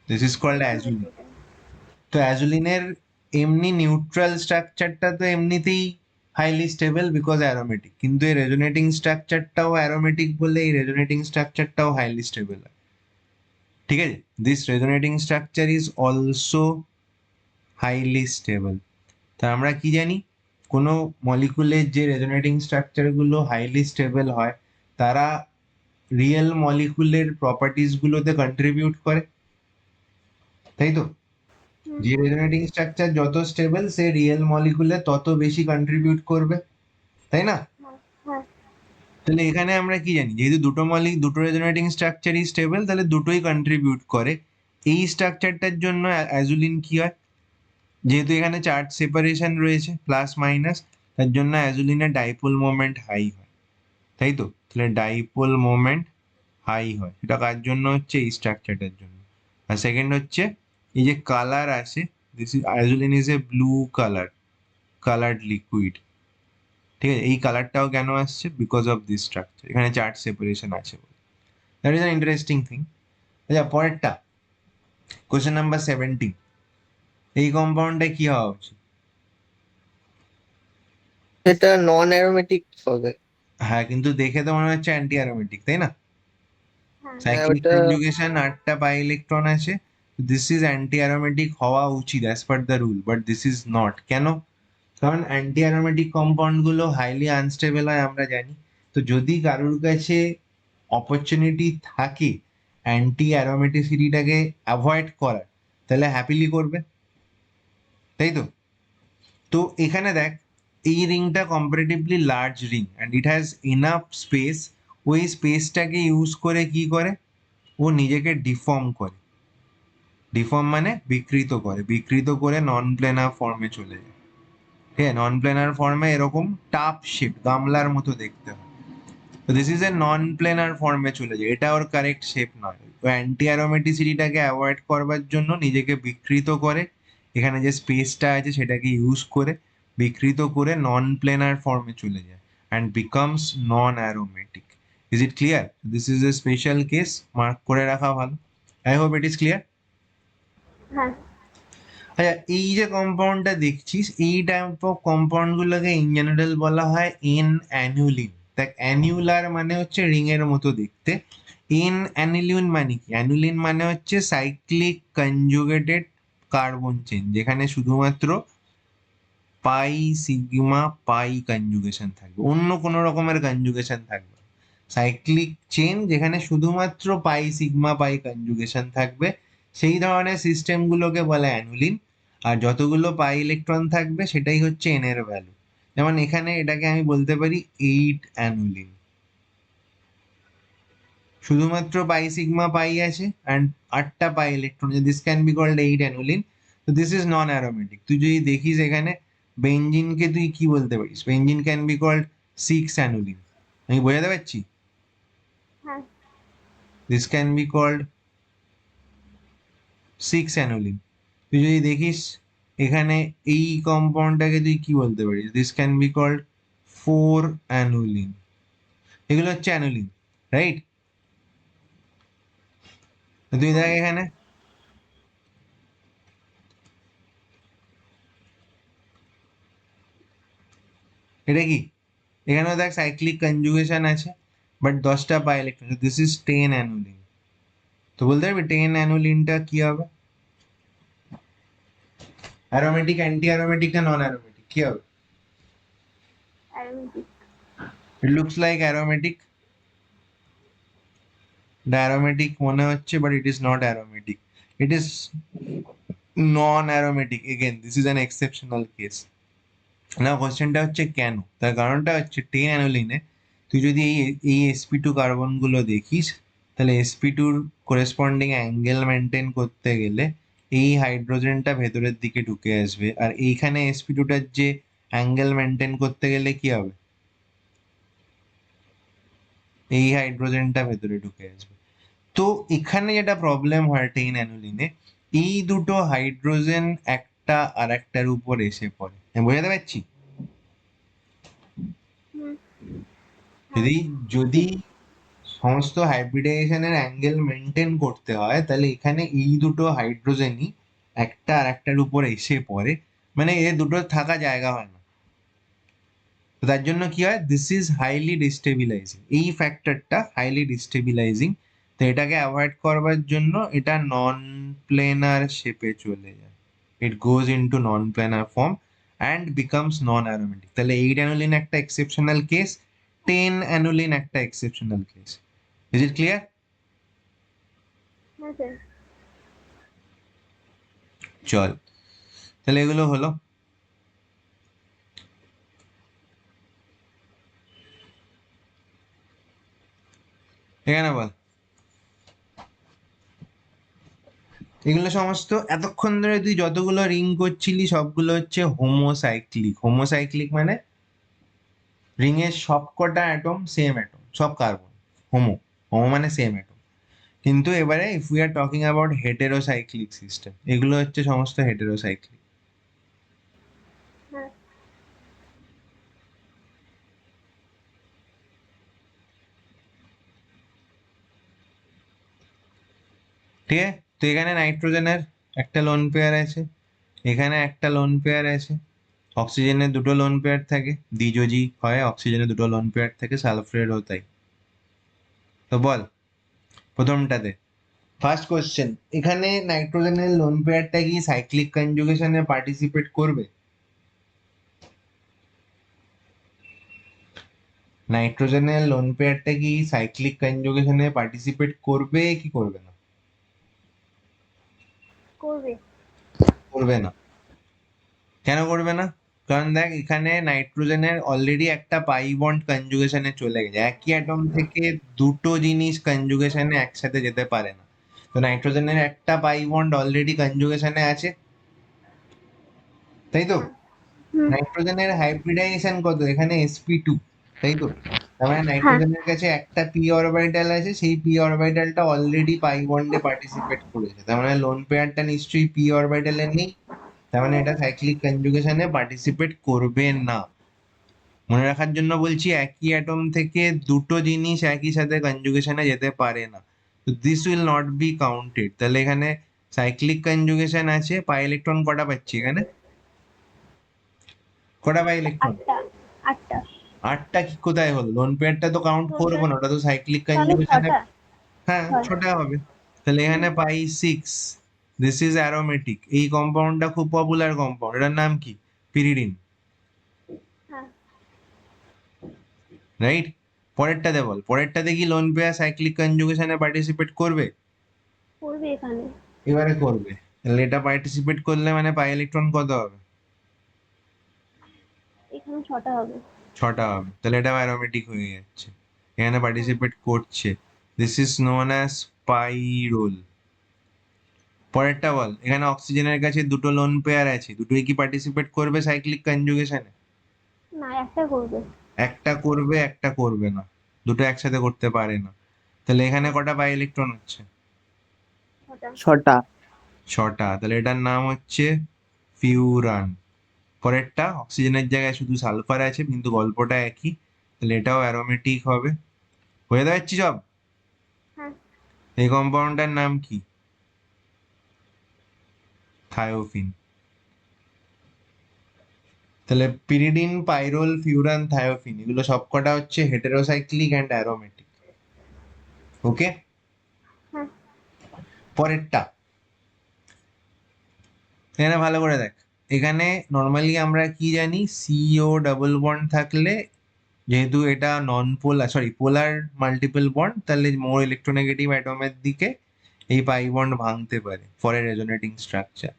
দিস ইজ কল্ড অ্যাজুলিন। অ্যারোমেটিক। তো অ্যাজুলিনের এমনি নিউট্রাল স্ট্রাকচারটা তো এমনিতেই হাইলি স্টেবল বিকজ অ্যারোমেটিক, কিন্তু এই রেজোনেটিং স্ট্রাকচারটাও অ্যারোমেটিক বলে এই রেজোনেটিং স্ট্রাকচারটাও হাইলি স্টেবল, ঠিক আছে। This resonating structure is also highly stable. তা আমরা কি জানি, কোনো মলিকুলের যে রেজোনেটিং স্ট্রাকচার গুলো হাইলি স্টেবল হয়, তারা রিয়েল মলিকুলের প্রপার্টিজ গুলোতে কন্ট্রিবিউট করে, তাই তো। হুম। যে রেজোনেটিং স্ট্রাকচার যত স্টেবল, সে রিয়েল মলিকুলে তত বেশি কন্ট্রিবিউট করবে, তাই না। হ্যাঁ। হ্যাঁ। তাহলে এখানে আমরা কি জানি, যেহেতু দুটো রেজোনেটিং স্ট্রাকচারই স্টেবল, তাহলে দুটোই কন্ট্রিবিউট করে। এই স্ট্রাকচারটার জন্য অ্যাজুলিন কি হয়, যেহেতু এখানে চার্জ সেপারেশন রয়েছে প্লাস মাইনাস, তার জন্য অ্যাজুলিনের ডাইপোল মোমেন্ট হাই হয়, তাই তো। তাহলে ডাইপোল মোমেন্ট হাই হয়, এটা কার জন্য হচ্ছে, এই স্ট্রাকচারটার জন্য। আর সেকেন্ড হচ্ছে, এই যে কালার আছে, this is azulene is a blue coloured liquid, ঠিক আছে। এই কালারটাও কেন আসছে, বিকজ অফ দিস স্ট্রাকচার, এখানে চার্জ সেপারেশন আছে বলে। That is an interesting thing. আচ্ছা পরেরটা, কোশ্চেন নাম্বার 17, এই কম্পাউন্ডে কি হওয়া উচিত? এটা নন অ্যারোমেটিক হবে। হ্যাঁ, কিন্তু দেখে তো মনে হচ্ছে অ্যান্টি অ্যারোমেটিক, তাই না। হ্যাঁ। হ্যাঁ সাইক্লিক ওটা কনজুগেশন 8টা পাই ইলেকট্রন আছে, দিস ইজ অ্যান্টি অ্যারোমেটিক হওয়া উচিত as per the rule, but this is not. কেন? কারণ অ্যান্টি অ্যারোমেটিক কম্পাউন্ড গুলো হাইলি আনস্টেবল হয় আমরা জানি। তো যদি কারোর কাছে অপরচুনিটি থাকে অ্যান্টি অ্যারোমেটিসিটিটাকে অ্যাভয়েড করার, তাহলে হ্যাপিলি করবে, তাই তো। তো এখানে দেখ, এই রিংটা comparatively large ring and it has enough space, ওই স্পেসটাকে ইউজ করে কি করে, ও নিজেকে ডিফর্ম করে, ডিফর্ম মানে বিকৃত করে, বিকৃত করে নন প্লেনার ফর্মে চলে যায়, ঠিক আছে। নন প্লেনার ফর্মে এরকম টাপ শেপ, গামলার মতো দেখতে হয়, তো this is A non planer ফর্মে চলে যায়, এটা ওর কারেক্ট শেপ নয়, অ্যান্টি অ্যারোমেটিসিটিটাকে অ্যাভয়েড করবার জন্য নিজেকে বিকৃত করে, এখানে যে স্পেসটা আছে সেটাকে ইউজ করে বিকৃত করে নন প্লেনার ফর্মে চলে যায় and becomes non aromatic. Is it clear? This is a special case, mark করে রাখা ভালো। I hope it is clear. হ্যাঁ আচ্ছা, এই যে কম্পাউন্ডটা দেখছিস, এই টাইপ অফ কম্পাউন্ড গুলোকে ইন জেনারেল বলা হয় এন অ্যানুলিন। দেখ, অ্যানুলার মানে হচ্ছে রিং এর মতো দেখতে। এন অ্যানুলিন মানে কি? অ্যানুলিন মানে হচ্ছে সাইক্লিক কনজুগেটেড কার্বন চেন, যেখানে শুধুমাত্র পাই সিগমা পাই কনজুগেশন থাকবে, অন্য কোনো রকমের কনজুগেশন থাকবে। সাইক্লিক চেন যেখানে শুধুমাত্র পাই সিগমা পাই কনজুগেশন থাকবে, সেই ধরনের সিস্টেম গুলোকে বলে অ্যানুলিন। আর যতগুলো পাই ইলেকট্রন থাকবে সেটাই হচ্ছে এন এর ভ্যালু। যেমন এখানে এটাকে আমি বলতে পারি 8 অ্যানুলিন, শুধুমাত্র পাই সিগমা পাই আছে অ্যান্ড 8টা pi electron, this can be called 8 annulene. তো দিস ইজ নন অ্যারোমেটিক। তুই যদি দেখিস এখানে বেঞ্জিনকে তুই কি বলতে পারিস? Benzene can be called 6 annulene. আমি বোঝাতে পারছি? হ্যাঁ this can be called 6 annulene. তুই যদি দেখিস এখানে এই কম্পাউন্ডটাকে তুই কি বলতে পারিস? This can be called 4 annulene. এগুলো হচ্ছে অ্যানুলিন, রাইট? তুই দেখ এখানে এটা কি, এখানেও দেখ সাইক্লিক কনজুগেশন আছে বাট 10টা পাই ইলেকট্রন, দিস ইজ 10 অ্যানুলিন। তো বলতে পারবি 10 অ্যানুলিনটা কি হবে? অ্যারোমেটিক, অ্যান্টি অ্যারোমেটিক না নন অ্যারোমেটিক, কি হবে? Aromatic. It looks like aromatic. Aromatic মনে হচ্ছে but it is not aromatic, it is non aromatic. Again this is an exceptional case. না, কোশ্চেনটা হচ্ছে কেন? তার কারণটা হচ্ছে 10 অ্যানোলিনে তুই যদি এই sp2 কার্বন গুলো দেখিস, তাহলে sp2 করেসপন্ডিং অ্যাঙ্গেল মেনটেন করতে গেলে এই হাইড্রোজেনটা ভেতরের দিকে ঢুকে আসবে, আর এইখানে sp2টার যে অ্যাঙ্গেল মেনটেন করতে গেলে কি হবে? এই হাইড্রোজেনটা ভেতরে ঢুকে আসবে। তো এখানে যেটা প্রবলেম হয় 10 অ্যানোলিনে, এই দুটো হাইড্রোজেন একটা আর একটার উপর এসে পড়ে। আমি বোঝাতে পারছি? হুম। যদি যদি সমস্ত হাইব্রিডাইজেশনের অ্যাঙ্গেল মেনটেন করতে হয়, তাহলে এখানে এই দুটো হাইড্রোজেনই একটা আর একটার উপর এসে পড়ে, মানে এ দুটো থাকা জায়গা হয় না। তো তার জন্য কি হয়? দিস ইজ হাইলি ডিস্টেবিলাইজিং, এই ফ্যাক্টরটা হাইলি ডিস্টেবিলাইজিং। তো এটাকে অ্যাভয়েড করবার জন্য এটা নন প্লেনার শেপে চলে যায়, it goes into non planar form and becomes non aromatic. তাহলে 8 অ্যানোলিন একটা এক্সেপশনাল কেস, 10 অ্যানোলিন একটা exceptional case. Is it clear? হ্যাঁ স্যার। চল, তাহলে এগুলো হলো। এখানে বল, এগুলো সমস্ত এতক্ষণ ধরে তুই যতগুলো রিং করছিলি সবগুলো হচ্ছে হোমোসাইক্লিক। হোমোসাইক্লিক মানে রিং এর সবকটা অ্যাটম সেম অ্যাটম, সব কার্বন। হোমো, হোমো মানে সেম অ্যাটম। কিন্তু এবারে if we are talking about heterocyclic system, এগুলো হচ্ছে সমস্ত হেটেরোসাইক্লিক। হ্যাঁ ঠিক আছে? তো এখানে নাইট্রোজেনের একটা লোন পেয়ার আছে, এখানে একটা লোন পেয়ার আছে, অক্সিজেনের দুটো লোন পেয়ার থাকে, দ্বিযোজী হয়, অক্সিজেনের দুটো লোন পেয়ার থাকে, সালফারেরও তাই। তো বল প্রথমটাতে, ফার্স্ট কোশ্চেন, এখানে নাইট্রোজেনের লোন পেয়ারটা কি সাইক্লিক কনজুগেশনে পার্টিসিপেট করবে? নাইট্রোজেনের লোন পেয়ারটা কি সাইক্লিক কনজুগেশনে পার্টিসিপেট করবে কি করবে না? করবে। করবে না। কেন করবে না? কারণ দেখ, এখানে নাইট্রোজেনের অলরেডি একটা পাই বন্ড কনজুগেশনে চলে গেছে, একই অ্যাটম থেকে দুটো জিনিস কনজুগেশনে একসাথে যেতে পারে না। তো নাইট্রোজেনের একটা পাই বন্ড অলরেডি কনজুগেশনে আছে, তাই তো? হ্যাঁ। হুম। নাইট্রোজেনের হাইব্রিডাইজেশন কত? এখানে sp2, তাই তো? তার মানে হ্যাঁ নাইট্রোজেনের কাছে একটা পি অরবিটাল আছে, সেই পি অরবিটালটা অলরেডি পাই বন্ডে পার্টিসিপেট করেছে, তার মানে লোন পেয়ারটা নিশ্চয়ই পি অরবিটালে নেই, তার মানে এটা সাইক্লিক কনজুগেশনে পার্টিসিপেট করবে না। মনে রাখার জন্য বলছি, একই অ্যাটম থেকে দুটো জিনিস একই সাথে কনজুগেশনে যেতে পারে না, তো this will not be counted. তাহলে এখানে সাইক্লিক কনজুগেশন আছে, পাই ইলেকট্রন কটা পাচ্ছি এখানে, কটা পাই ইলেকট্রন? আটটা আটটা। আটটা কি কোথায় হলো? লোন পেয়ারটা তো কাউন্ট করবো না, ওটা তো সাইক্লিক তাহলে কনজুগেশনে। ছটা। হ্যাঁ, ছয়। ছটা হবে। তাহলে এখানে পাই 6, দিস ইজ অ্যারোমেটিক। এই কম্পাউন্ডটা খুব পপুলার কম্পাউন্ড, এটার নাম কি? পিরিডিন, হ্যাঁ রাইট? পরেরটাতে বল, পরেরটাতে কি লোন পেয়ার সাইক্লিক কনজুগেশনে পার্টিসিপেট করবে? করবে এখানে। এবারে করবে। তাহলে এটা পার্টিসিপেট করলে মানে পাই ইলেকট্রন কত হবে? এখানে ছটা হবে। ছটা হবে। তাহলে এটা অ্যারোমেটিক হয়ে যাচ্ছে, এখানে হ্যাঁ পার্টিসিপেট করছে। This is known as pyrrole. পরেরটা বল, এখানে অক্সিজেনের কাছে দুটো লোন পেয়ার আছে, দুটোই কি পার্টিসিপেট করবে সাইক্লিক কনজুগেশনে? না, একটা করবে। একটা করবে, একটা করবে না, দুটো একসাথে করতে পারে না। তাহলে এখানে হ্যাঁ, কটা পাই ইলেকট্রন হচ্ছে? ছটা। ছটা। ছটা। তাহলে এটার নাম হচ্ছে ফিউরান। পরেরটা, অক্সিজেনের জায়গায় শুধু সালফার আছে কিন্তু গল্পটা একই, তাহলে এটাও অ্যারোমেটিক হবে। হয়ে যাচ্ছি সব। হ্যাঁ এই কম্পাউন্ডটার নাম কি? থায়োফিন। তাহলে পিরিডিন, পাইরোল, ফিউরান, থায়োফিন, এগুলো সবকটা হচ্ছে হেটেরোসাইক্লিক অ্যান্ড অ্যারোমেটিক। ওকে, হ্যাঁ পরেরটা এখানে ভালো করে দেখ। এখানে নর্মালি আমরা কি জানি, সিও ডাবল বন্ড থাকলে, যেহেতু এটা নন পোলার, সরি পোলার মাল্টিপল বন্ড, তাহলে মোর ইলেকট্রোনেগেটিভ অ্যাটমের দিকে এই পাই বন্ড ভাঙতে পারে ফর এ রেজোনেটিং স্ট্রাকচার।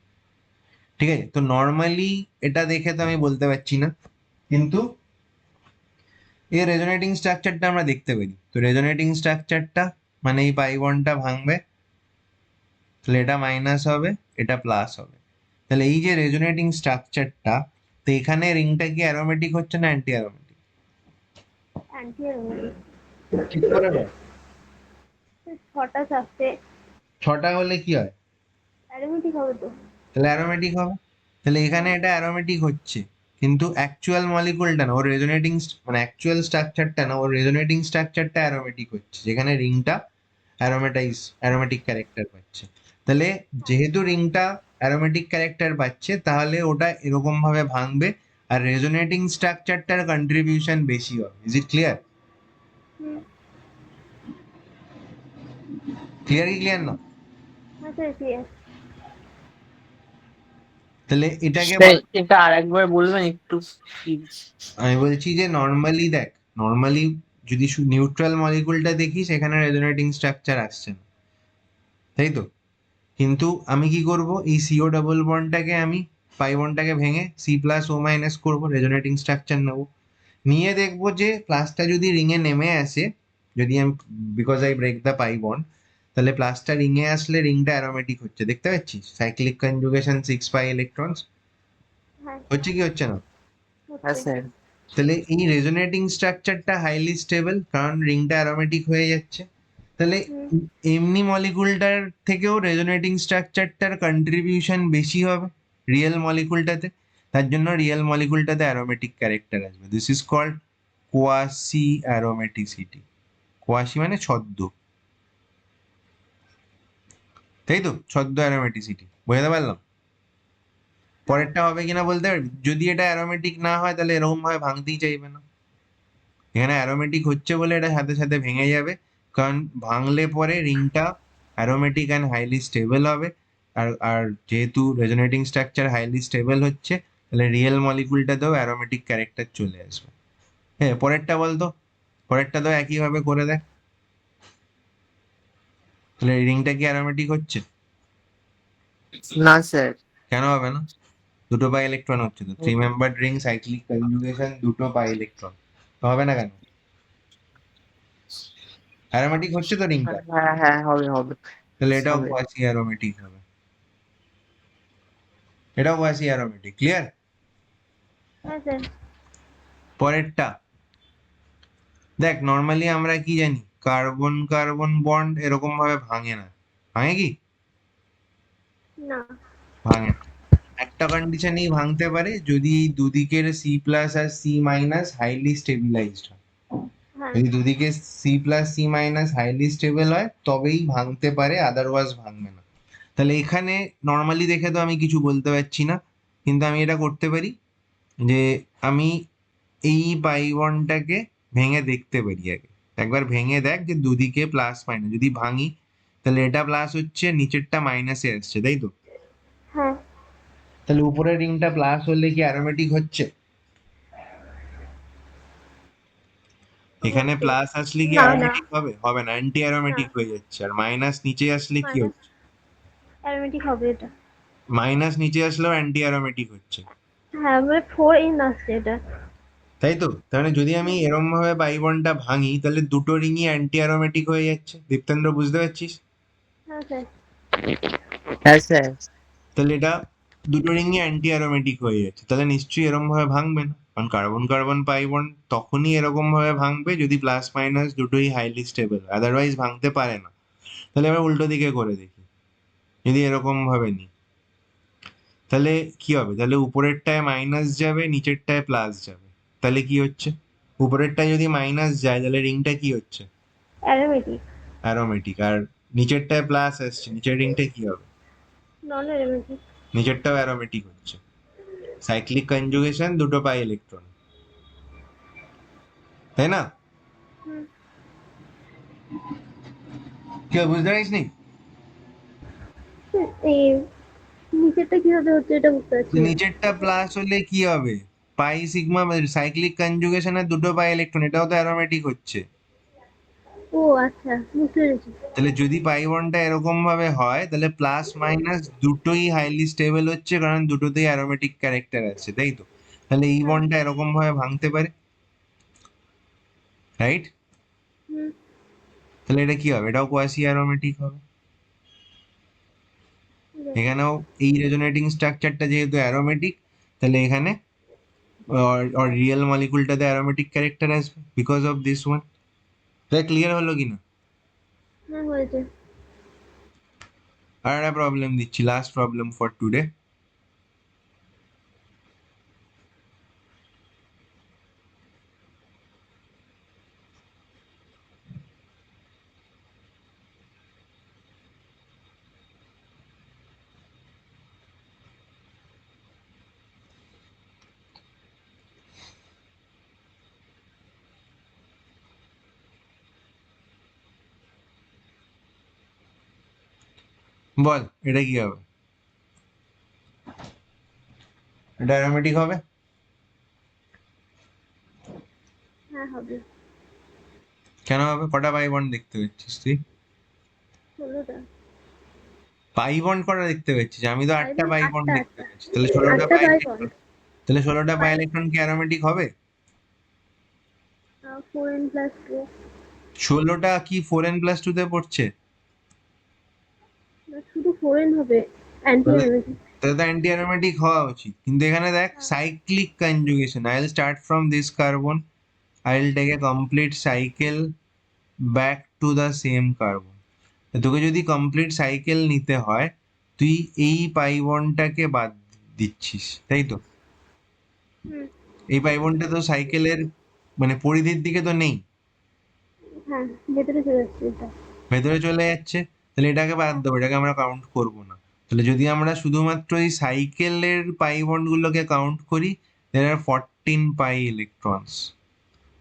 ঠিক আছে, তো নর্মালি এটা দেখে তো আমি বলতে পারছি না, কিন্তু এই রেজোনেটিং স্ট্রাকচারটা আমরা দেখতে পারি। তো রেজোনেটিং স্ট্রাকচারটা মানে এই পাই বন্ডটা ভাঙবে, তাহলে এটা মাইনাস হবে, এটা প্লাস হবে। তাহলে এই যে রেজোনেটিং স্ট্রাকচারটা, তো এখানে রিংটা কি অ্যারোমেটিক হচ্ছে না অ্যান্টি অ্যারোমেটিক? Anti aromatic. ঠিক করে বল। ছটা চারটে। ছটা হলে কি হয়? অ্যারোমেটিক হবে তো। তাহলে অ্যারোমেটিক হবে। তাহলে এখানে হ্যাঁ এটা অ্যারোমেটিক হচ্ছে, কিন্তু অ্যাকচুয়াল মলিকুলটা না, ওর রেজোনেটিং মানে অ্যাকচুয়াল স্ট্রাকচারটা না, ওর রেজোনেটিং স্ট্রাকচারটা অ্যারোমেটিক হচ্ছে, যেখানে রিংটা অ্যারোমেটিক ক্যারেক্টার পাচ্ছে। তাহলে যেহেতু রিংটা অ্যারোমেটিক ক্যারেক্টার পাচ্ছে, তাহলে ওটা এরকম ভাবে ভাঙবে, আর রেজোনেটিং স্ট্রাকচারটার কন্ট্রিবিউশন বেশি হবে। Is it clear? Hmm. Clear কি ক্লিয়ার না? হ্যাঁ স্যার, ক্লিয়ার। তাহলে এটাকে স্যার বল। এটা আরেকবার বলবেন একটু প্লিজ? আমি বলছি যে নর্মালি দেখ, নর্মালি যদি নিউট্রাল মলিকুলটা দেখি, সেখানে রেজোনেটিং স্ট্রাকচার আসছে না, তাই তো? কিন্তু আমি কি করব, এই সিও ডাবল বন্ডটাকে আমি পাই বন্ডটাকে ভেঙে সি প্লাস ও মাইনাস করবো, রেজোনেটিং স্ট্রাকচার নেবো, নিয়ে দেখবো যে প্লাসটা যদি রিং এ নেমে আসে, যদি আমি, because I break the pi bond, তাহলে প্লাসটা রিং এ আসলে রিংটা অ্যারোমেটিক হচ্ছে, দেখতে পাচ্ছিস? সাইক্লিক কনজুগেশন 6 পাই ইলেকট্রনস হ্যাঁ হচ্ছে কি হচ্ছে না? হ্যাঁ হচ্ছে। স্যার। তাহলে এই রেজোনেটিং স্ট্রাকচারটা হাইলি স্টেবল, কারণ রিংটা অ্যারোমেটিক হয়ে যাচ্ছে। তাহলে হুম। এমনি মলিকুলটার থেকেও রেজোনেটিং স্ট্রাকচারটার কন্ট্রিবিউশন বেশি হবে রিয়েল মলিকুলটাতে, তার জন্য রিয়েল মলিকুলটাতে অ্যারোমেটিক ক্যারেক্টার আসবে। This is called quasi aromaticity. Quasi মানে ছদ্ম, তাই তো? ছদ্ম অ্যারোমেটিসিটি, বোঝাতে পারলাম? হ্যাঁ পরেরটা হবে কিনা বলতে পারবি? যদি এটা অ্যারোমেটিক না হয়, তাহলে এরকম ভাবে ভাঙতেই চাইবে না। এখানে অ্যারোমেটিক হচ্ছে বলে এটা সাথে সাথে ভেঙে যাবে, কারণ ভাঙলে পরে রিংটা অ্যারোমেটিক অ্যান্ড হাইলি স্টেবল হবে। আর যেহেতু রেজোনেটিং স্ট্রাকচার হাইলি স্টেবল হচ্ছে, তাহলে রিয়েল মলিকুলটাতেও অ্যারোমেটিক ক্যারেক্টার চলে আসবে। হ্যাঁ, পরেরটা বলতো, পরেরটা তো একইভাবে করে দেখ। তাহলে রিংটা কি অ্যারোমেটিক হচ্ছে? না স্যার। কেন হবে না? দুটো পাই ইলেকট্রন হচ্ছে তো, 3 মেম্বার্ড রিং, সাইক্লিক কনজুগেশন, দুটো পাই ইলেকট্রন, তো হবে না কেন? অ্যারোমেটিক হচ্ছে তো রিংটা, হ্যাঁ হ্যাঁ, হবে হবে তাহলে এটাও হবে। কোয়াসি অ্যারোমেটিক হবে, এটাও কোয়াসি অ্যারোমেটিক। ক্লিয়ার? হ্যাঁ স্যার। পরেরটা, দেখ নর্মালি আমরা কি জানি, কার্বন কার্বন বন্ড এরকম ভাবে ভাঙে না, ভাঙে কি? না। ভাঙে না। একটা কন্ডিশনেই ভাঙতে পারে, যদি এই দুদিকের সি প্লাস আর সি মাইনাস হাইলি স্টেবিলাইজড হয়। হ্যাঁ। যদি দুদিকে C plus C minus highly stable হয় তবেই ভাঙতে পারে, আদারওয়াইজ ভাঙবে না। তাহলে এখানে নর্মালি দেখে তো আমি কিছু বলতে পারছি না, কিন্তু আমি এটা করতে পারি যে আমি এই পাই বন্ডটাকে ভেঙে দেখতে পারি আগে। একবার ভেঙে দেখ যে দুদিকে প্লাস মাইনাস, যদি ভাঙি তাহলে এটা প্লাস হচ্ছে, নিচেরটা মাইনাসে আসছে, তাই তো? হ্যাঁ। তাহলে উপরের রিংটা প্লাস হলে কি অ্যারোমেটিক হচ্ছে? এখানে হচ্ছে। প্লাস আসলে কি না, না, অ্যারোমেটিক হবে? হবে না, অ্যান্টি না, অ্যারোমেটিক হয়ে যাচ্ছে। আর মাইনাস নিচে আসলে কি মাইনাস হচ্ছে? অ্যারোমেটিক হবে এটা। মাইনাস নিচে আসলেও অ্যান্টি অ্যারোমেটিক হচ্ছে, হ্যাঁ, মানে 4 ইন আসছে এটা। তাই তো? তার মানে যদি আমি এরম ভাবে পাই বন্ডটা ভাঙি তাহলে দুটো রিংই অ্যান্টি অ্যারোমেটিক হয়ে যাচ্ছে। দীপ্তেন্দ্র, বুঝতে পারছিস? হ্যাঁ স্যার। হ্যাঁ স্যার। তাহলে এটা দুটো রিংই অ্যান্টি অ্যারোমেটিক হয়ে যাচ্ছে, তাহলে নিশ্চয়ই এরকম ভাবে ভাঙবে না, কারণ কার্বন কার্বন পাই বন্ড তখনই এরকম ভাবে ভাঙবে যদি প্লাস মাইনাস দুটোই হাইলি স্টেবল, আদারওয়াইজ ভাঙতে পারে না। তাহলে এবার উল্টো দিকে করে দেখি, যদি এরকম ভাবে নিই তাহলে কি হবে? তাহলে উপরেরটায় মাইনাস যাবে, নিচেরটায় প্লাস যাবে। তাহলে কি হচ্ছে? উপরেরটায় যদি মাইনাস যায় তাহলে রিংটা কি হচ্ছে? অ্যারোমেটিক। অ্যারোমেটিক। আর নিচেরটায় প্লাস আসছে, নিচের রিংটা কি হবে? নন অ্যারোমেটিক। নিচেরটাও অ্যারোমেটিক হচ্ছে। সাইক্লিক কনজুগেশন, দুটো পাই ইলেকট্রন, তাই না? হুম। কেউ বুঝতে পারিস নি? এই নিচেরটা কিভাবে হচ্ছে এটা বুঝতে পারছি যে না। নিচেরটা প্লাস হলে কি হবে? পাই সিগমা, সাইক্লিক কনজুগেশনের দুটো পাই ইলেকট্রন, এটাও তো অ্যারোমেটিক হচ্ছে। ও আচ্ছা, বুঝতে পেরেছি। তাহলে যদি পাই বন্ডটা এরকম ভাবে হয় তাহলে প্লাস মাইনাস দুটোই হাইলি স্টেবল হচ্ছে, কারণ দুটোতেই অ্যারোমেটিক ক্যারেক্টার আছে, তাই তো? তাহলে এই হ্যাঁ। বন্ডটা এরকম ভাবে ভাঙতে পারে, রাইট? হুম। তাহলে এটা কি হবে? এটাও কোয়াসি অ্যারোমেটিক হবে। ঠিক আছে। এখানেও এই রেজোনেটিং স্ট্রাকচারটা যেহেতু অ্যারোমেটিক, তাহলে এখানে রিয়েল মলিকুলটাতে অ্যারোমেটিক ক্যারেক্টার আসবে বিকজ অফ দিস ওয়ান। তাহলে ক্লিয়ার হলো কিনা? হ্যাঁ, হয়েছে। আর একটা প্রবলেম দিচ্ছি, লাস্ট প্রবলেম ফর টুডে। বল এটা কি হবে? এটা অ্যারোমেটিক হবে? হ্যাঁ, হবে। কেন হবে? কটা পাই বন্ড দেখতে পাচ্ছিস তুই? 16টা। পাই বন্ড কটা দেখতে পাচ্ছিস? আমি তো 8টা পাই বন্ড আটটা, দেখতে আটটা। পাচ্ছি। তাহলে 16টা আটটা পাই বাই ইলেকট্রন, তাহলে 16টা পাই ইলেকট্রন কি অ্যারোমেটিক হবে? 4n+2। 16টা কি 4n+2 তে পড়ছে? না, শুধু 4n হবে। অ্যান্টি তাহলে অ্যারোমেটিক। তাহলে তো অ্যান্টি অ্যারোমেটিক হওয়া উচিত, কিন্তু এখানে দেখ cyclic conjugation, I will start from this carbon, I will take a complete cycle back to the same carbon. তোকে যদি কমপ্লিট সাইকেল নিতে হয় তুই এই পাই বন্ডটাকে বাদ দিচ্ছিস, তাই তো? হুম। এই পাই বন্ডটা তো সাইকেলের মানে পরিধির দিকে তো নেই, হ্যাঁ, ভেতরে চলে যাচ্ছে এটা। ভেতরে চলে যাচ্ছে। তাহলে এটাকে বাদ হ্যাঁ। দেবো, এটাকে আমরা কাউন্ট করব না। তাহলে যদি আমরা শুধুমাত্র এই সাইকেলের পাই বন্ড গুলোকে কাউন্ট করি, there are 14 pi electrons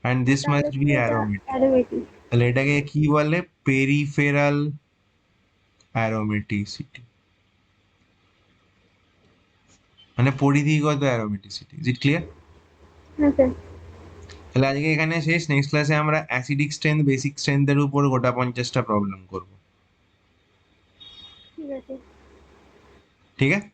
and this তাহলে must কি be এটা aromatic. অ্যারোমেটিক? তাহলে এটাকে কি বলে? পেরিফেরাল অ্যারোমেটিসিটি, মানে পরিধিগত অ্যারোমেটিসিটি। Is it clear? হ্যাঁ স্যার। তাহলে আজকে এখানে শেষ। নেক্সট ক্লাসে আমরা অ্যাসিডিক স্ট্রেংথ, বেসিক স্ট্রেংথের উপর গোটা 50টা প্রবলেম করব, ঠিক আছে। ঠিক আছে?